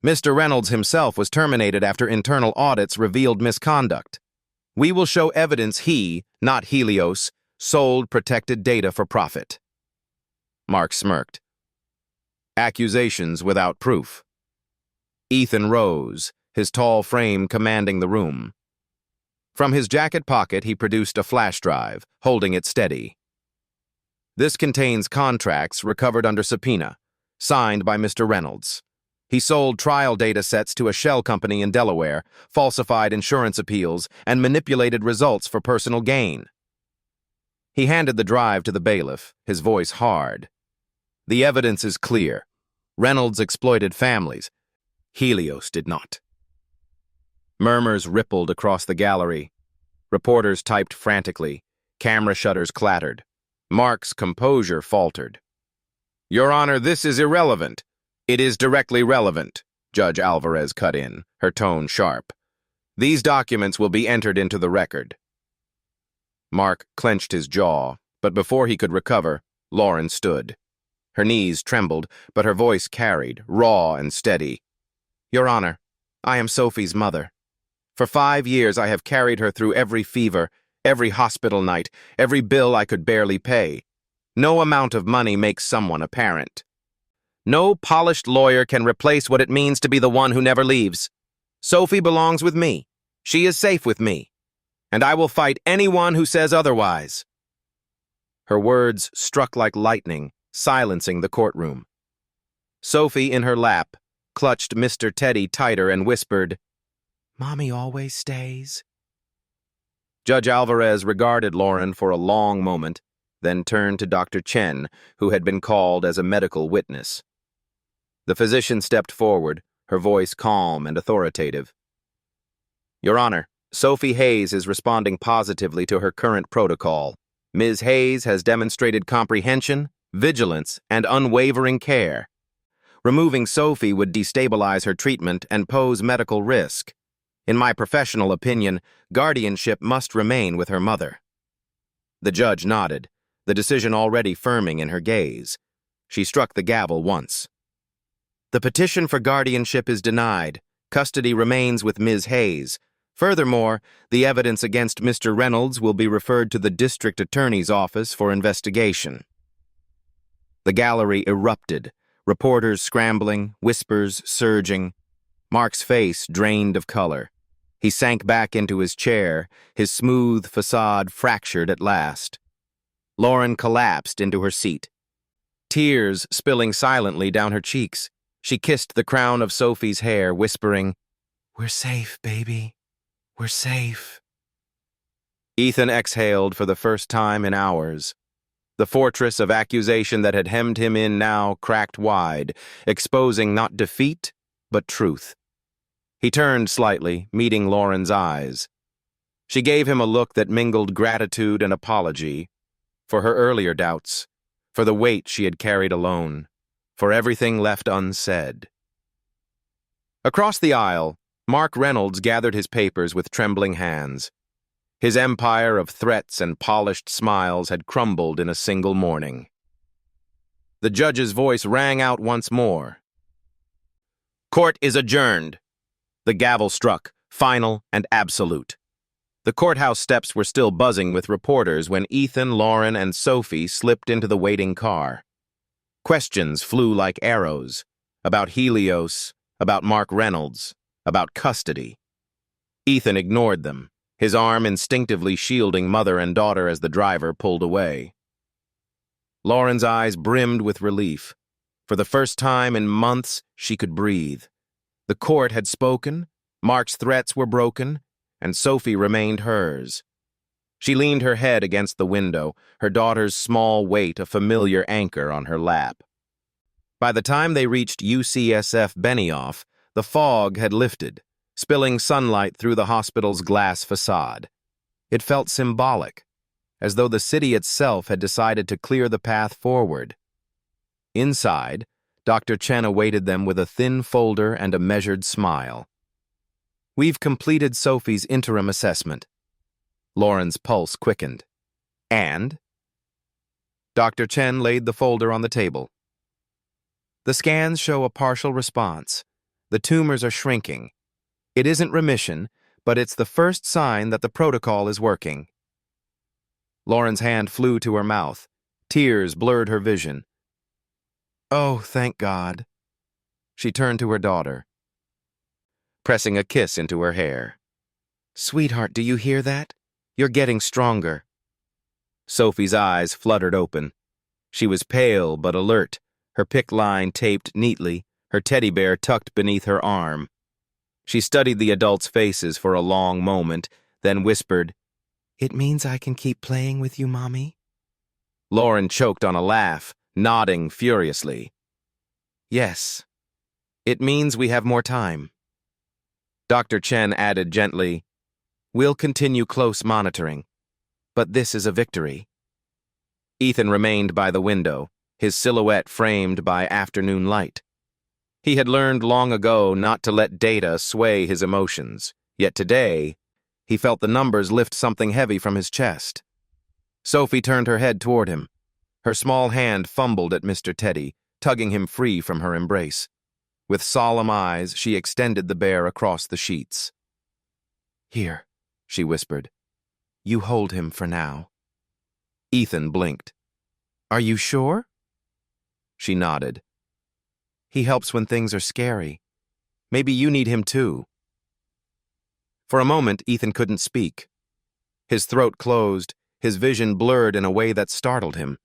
Mr. Reynolds himself was terminated after internal audits revealed misconduct. We will show evidence he, not Helios, sold protected data for profit. Mark smirked. Accusations without proof. Ethan rose, his tall frame commanding the room. From his jacket pocket, he produced a flash drive, holding it steady. This contains contracts recovered under subpoena, signed by Mr. Reynolds. He sold trial data sets to a shell company in Delaware, falsified insurance appeals, and manipulated results for personal gain. He handed the drive to the bailiff, his voice hard. The evidence is clear. Reynolds exploited families. Helios did not. Murmurs rippled across the gallery. Reporters typed frantically. Camera shutters clattered. Mark's composure faltered. "Your Honor, this is irrelevant." "It is directly relevant," Judge Alvarez cut in, her tone sharp. "These documents will be entered into the record." Mark clenched his jaw, but before he could recover, Lauren stood. Her knees trembled, but her voice carried, raw and steady. "Your Honor, I am Sophie's mother. For 5 years I have carried her through every fever, every hospital night, every bill I could barely pay. No amount of money makes someone a parent. No polished lawyer can replace what it means to be the one who never leaves. Sophie belongs with me. She is safe with me. And I will fight anyone who says otherwise." Her words struck like lightning, silencing the courtroom. Sophie, in her lap, clutched Mr. Teddy tighter and whispered, "Mommy always stays." Judge Alvarez regarded Lauren for a long moment, then turned to Dr. Chen, who had been called as a medical witness. The physician stepped forward, her voice calm and authoritative. "Your Honor, Sophie Hayes is responding positively to her current protocol. Ms. Hayes has demonstrated comprehension, vigilance, and unwavering care. Removing Sophie would destabilize her treatment and pose medical risk. In my professional opinion, guardianship must remain with her mother." The judge nodded, the decision already firming in her gaze. She struck the gavel once. "The petition for guardianship is denied. Custody remains with Ms. Hayes. Furthermore, the evidence against Mr. Reynolds will be referred to the district attorney's office for investigation." The gallery erupted, reporters scrambling, whispers surging. Mark's face drained of color. He sank back into his chair, his smooth facade fractured at last. Lauren collapsed into her seat. Tears spilling silently down her cheeks, she kissed the crown of Sophie's hair, whispering, "We're safe, baby. We're safe." Ethan exhaled for the first time in hours. The fortress of accusation that had hemmed him in now cracked wide, exposing not defeat, but truth. He turned slightly, meeting Lauren's eyes. She gave him a look that mingled gratitude and apology, for her earlier doubts, for the weight she had carried alone, for everything left unsaid. Across the aisle, Mark Reynolds gathered his papers with trembling hands. His empire of threats and polished smiles had crumbled in a single morning. The judge's voice rang out once more. "Court is adjourned." The gavel struck, final and absolute. The courthouse steps were still buzzing with reporters when Ethan, Lauren, and Sophie slipped into the waiting car. Questions flew like arrows, about Helios, about Mark Reynolds, about custody. Ethan ignored them, his arm instinctively shielding mother and daughter as the driver pulled away. Lauren's eyes brimmed with relief. For the first time in months, she could breathe. The court had spoken, Mark's threats were broken, and Sophie remained hers. She leaned her head against the window, her daughter's small weight a familiar anchor on her lap. By the time they reached UCSF Benioff, the fog had lifted, spilling sunlight through the hospital's glass facade. It felt symbolic, as though the city itself had decided to clear the path forward. Inside, Dr. Chen awaited them with a thin folder and a measured smile. "We've completed Sophie's interim assessment." Lauren's pulse quickened. "And?" Dr. Chen laid the folder on the table. "The scans show a partial response. The tumors are shrinking. It isn't remission, but it's the first sign that the protocol is working." Lauren's hand flew to her mouth. Tears blurred her vision. "Oh, thank God." She turned to her daughter, pressing a kiss into her hair. "Sweetheart, do you hear that? You're getting stronger." Sophie's eyes fluttered open. She was pale but alert, her PICC line taped neatly, her teddy bear tucked beneath her arm. She studied the adults' faces for a long moment, then whispered, "It means I can keep playing with you, Mommy?" Lauren choked on a laugh, nodding furiously. "Yes. It means we have more time." Dr. Chen added gently, "We'll continue close monitoring, but this is a victory." Ethan remained by the window, his silhouette framed by afternoon light. He had learned long ago not to let data sway his emotions, yet today, he felt the numbers lift something heavy from his chest. Sophie turned her head toward him. Her small hand fumbled at Mr. Teddy, tugging him free from her embrace. With solemn eyes, she extended the bear across the sheets. "Here," she whispered. "You hold him for now." Ethan blinked. "Are you sure?" She nodded. "He helps when things are scary. Maybe you need him too." For a moment, Ethan couldn't speak. His throat closed, his vision blurred in a way that startled him.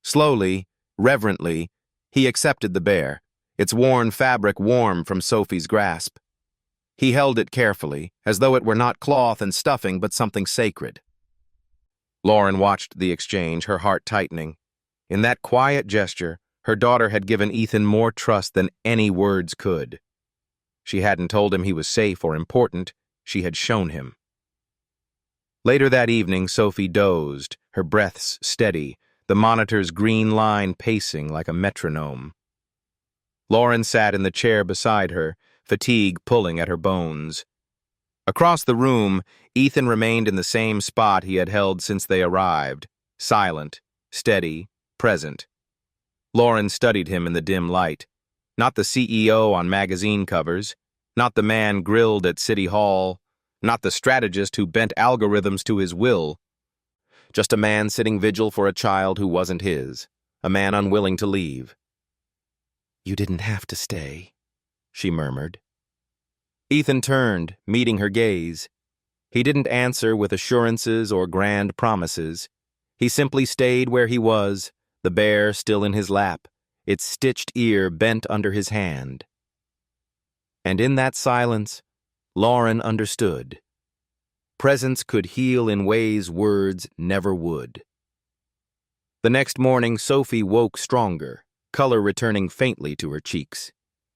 Slowly, reverently, he accepted the bear, its worn fabric warm from Sophie's grasp. He held it carefully, as though it were not cloth and stuffing but something sacred. Lauren watched the exchange, her heart tightening. In that quiet gesture, her daughter had given Ethan more trust than any words could. She hadn't told him he was safe or important, she had shown him. Later that evening, Sophie dozed, her breaths steady, the monitor's green line pacing like a metronome. Lauren sat in the chair beside her, fatigue pulling at her bones. Across the room, Ethan remained in the same spot he had held since they arrived, silent, steady, present. Lauren studied him in the dim light. Not the CEO on magazine covers, not the man grilled at City Hall, not the strategist who bent algorithms to his will. Just a man sitting vigil for a child who wasn't his, a man unwilling to leave. "You didn't have to stay," she murmured. Ethan turned, meeting her gaze. He didn't answer with assurances or grand promises. He simply stayed where he was, the bear still in his lap, its stitched ear bent under his hand. And in that silence, Lauren understood. Presence could heal in ways words never would. The next morning, Sophie woke stronger, color returning faintly to her cheeks.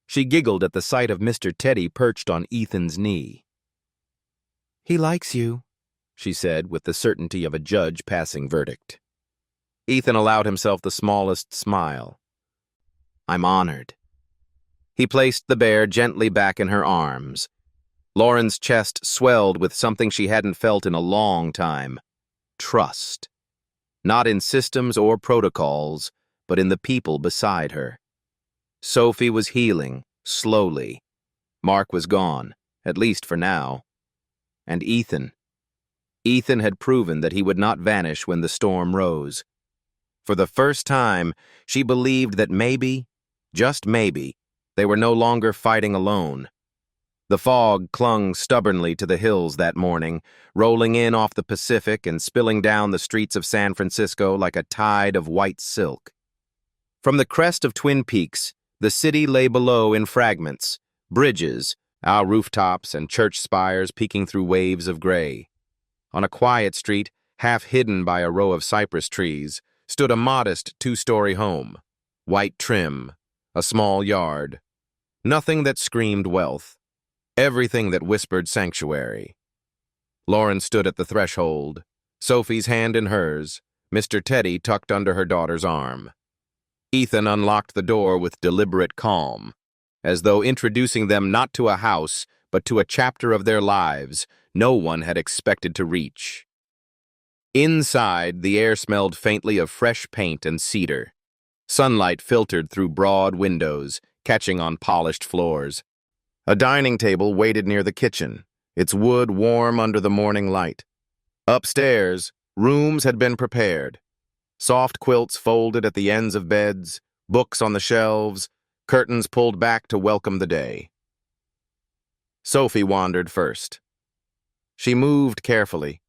She giggled at the sight of Mr. Teddy perched on Ethan's knee. "He likes you," she said with the certainty of a judge passing verdict. Ethan allowed himself the smallest smile. "I'm honored." He placed the bear gently back in her arms. Lauren's chest swelled with something she hadn't felt in a long time. Trust. Not in systems or protocols, but in the people beside her. Sophie was healing, slowly. Mark was gone, at least for now. And Ethan. Ethan had proven that he would not vanish when the storm rose. For the first time, she believed that maybe, just maybe, they were no longer fighting alone. The fog clung stubbornly to the hills that morning, rolling in off the Pacific and spilling down the streets of San Francisco like a tide of white silk. From the crest of Twin Peaks, the city lay below in fragments, bridges, our rooftops and church spires peeking through waves of gray. On a quiet street, half hidden by a row of cypress trees, stood a modest two-story home. White trim, a small yard. Nothing that screamed wealth. Everything that whispered sanctuary. Lauren stood at the threshold, Sophie's hand in hers, Mr. Teddy tucked under her daughter's arm. Ethan unlocked the door with deliberate calm, as though introducing them not to a house, but to a chapter of their lives no one had expected to reach. Inside, the air smelled faintly of fresh paint and cedar. Sunlight filtered through broad windows, catching on polished floors. A dining table waited near the kitchen, its wood warm under the morning light. Upstairs, rooms had been prepared. Soft quilts folded at the ends of beds, books on the shelves, curtains pulled back to welcome the day. Sophie wandered first. She moved carefully,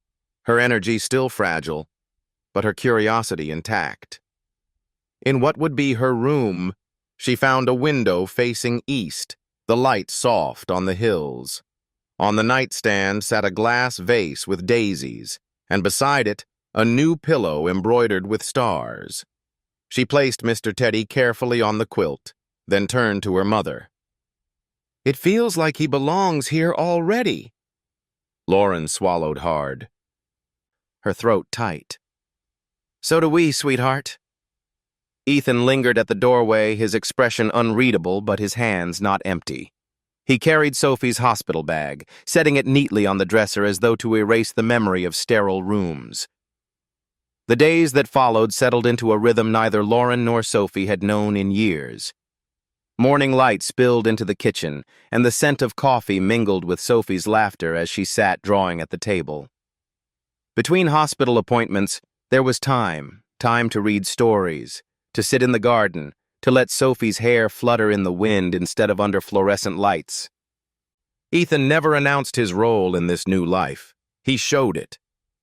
her energy still fragile, but her curiosity intact. In what would be her room, She found a window facing east, the light soft on the hills. On the nightstand sat a glass vase with daisies, and beside it, a new pillow embroidered with stars. She placed Mr. Teddy carefully on the quilt, then turned to her mother. "It feels like he belongs here already." Lauren swallowed hard, her throat tight. "So do we, sweetheart." Ethan lingered at the doorway, his expression unreadable but his hands not empty. He carried Sophie's hospital bag, setting it neatly on the dresser as though to erase the memory of sterile rooms. The days that followed settled into a rhythm neither Lauren nor Sophie had known in years. Morning light spilled into the kitchen, and the scent of coffee mingled with Sophie's laughter as she sat drawing at the table. Between hospital appointments, there was time to read stories, to sit in the garden, to let Sophie's hair flutter in the wind instead of under fluorescent lights. Ethan never announced his role in this new life. He showed it.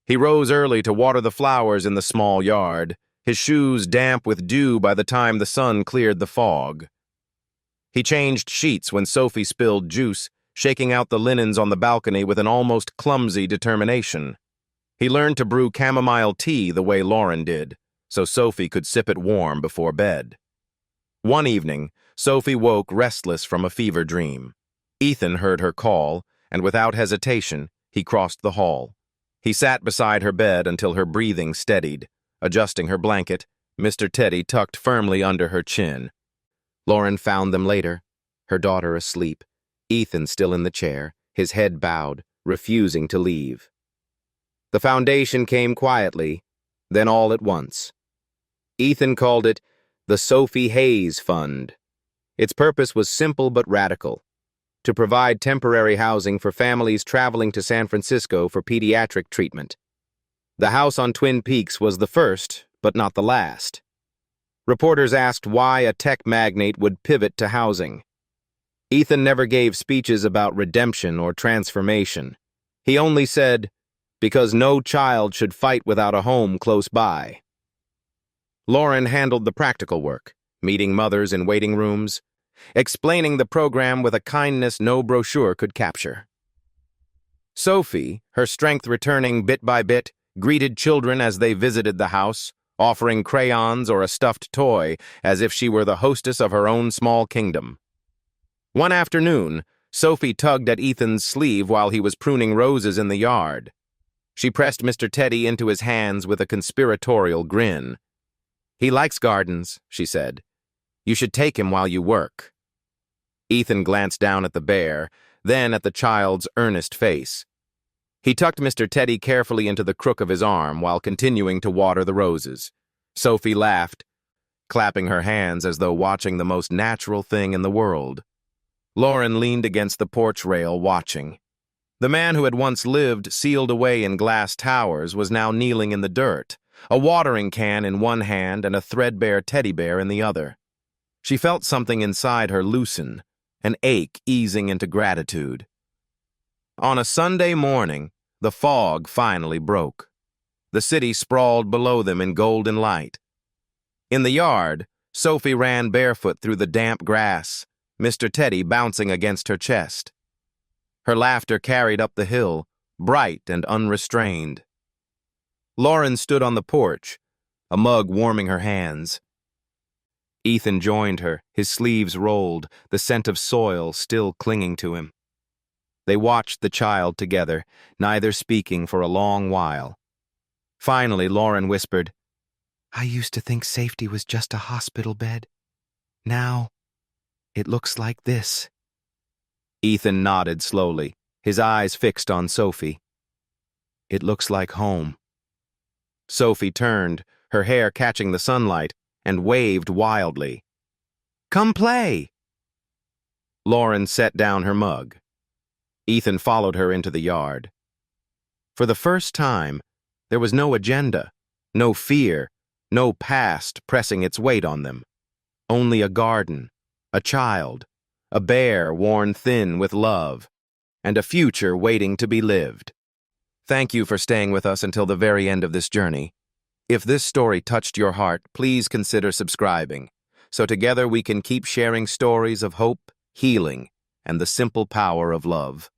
He rose early to water the flowers in the small yard, his shoes damp with dew by the time the sun cleared the fog. He changed sheets when Sophie spilled juice, shaking out the linens on the balcony with an almost clumsy determination. He learned to brew chamomile tea the way Lauren did, so Sophie could sip it warm before bed. One evening, Sophie woke restless from a fever dream. Ethan heard her call, and without hesitation, he crossed the hall. He sat beside her bed until her breathing steadied. Adjusting her blanket, Mr. Teddy tucked firmly under her chin. Lauren found them later, her daughter asleep, Ethan still in the chair, his head bowed, refusing to leave. The foundation came quietly, then all at once. Ethan called it the Sophie Hayes Fund. Its purpose was simple but radical: to provide temporary housing for families traveling to San Francisco for pediatric treatment. The house on Twin Peaks was the first, but not the last. Reporters asked why a tech magnate would pivot to housing. Ethan never gave speeches about redemption or transformation. He only said, "Because no child should fight without a home close by." Lauren handled the practical work, meeting mothers in waiting rooms, explaining the program with a kindness no brochure could capture. Sophie, her strength returning bit by bit, greeted children as they visited the house, offering crayons or a stuffed toy as if she were the hostess of her own small kingdom. One afternoon, Sophie tugged at Ethan's sleeve while he was pruning roses in the yard. She pressed Mr. Teddy into his hands with a conspiratorial grin. "He likes gardens," she said. "You should take him while you work." Ethan glanced down at the bear, then at the child's earnest face. He tucked Mr. Teddy carefully into the crook of his arm while continuing to water the roses. Sophie laughed, clapping her hands as though watching the most natural thing in the world. Lauren leaned against the porch rail watching. The man who had once lived sealed away in glass towers was now kneeling in the dirt, a watering can in one hand and a threadbare teddy bear in the other. She felt something inside her loosen, an ache easing into gratitude. On a Sunday morning, the fog finally broke. The city sprawled below them in golden light. In the yard, Sophie ran barefoot through the damp grass, Mr. Teddy bouncing against her chest. Her laughter carried up the hill, bright and unrestrained. Lauren stood on the porch, a mug warming her hands. Ethan joined her, his sleeves rolled, the scent of soil still clinging to him. They watched the child together, neither speaking for a long while. Finally, Lauren whispered, "I used to think safety was just a hospital bed. Now, it looks like this." Ethan nodded slowly, his eyes fixed on Sophie. "It looks like home." Sophie turned, her hair catching the sunlight, and waved wildly. "Come play!" Lauren set down her mug. Ethan followed her into the yard. For the first time, there was no agenda, no fear, no past pressing its weight on them. Only a garden, a child, a bear worn thin with love, and a future waiting to be lived. Thank you for staying with us until the very end of this journey. If this story touched your heart, please consider subscribing. so together we can keep sharing stories of hope, healing, and the simple power of love.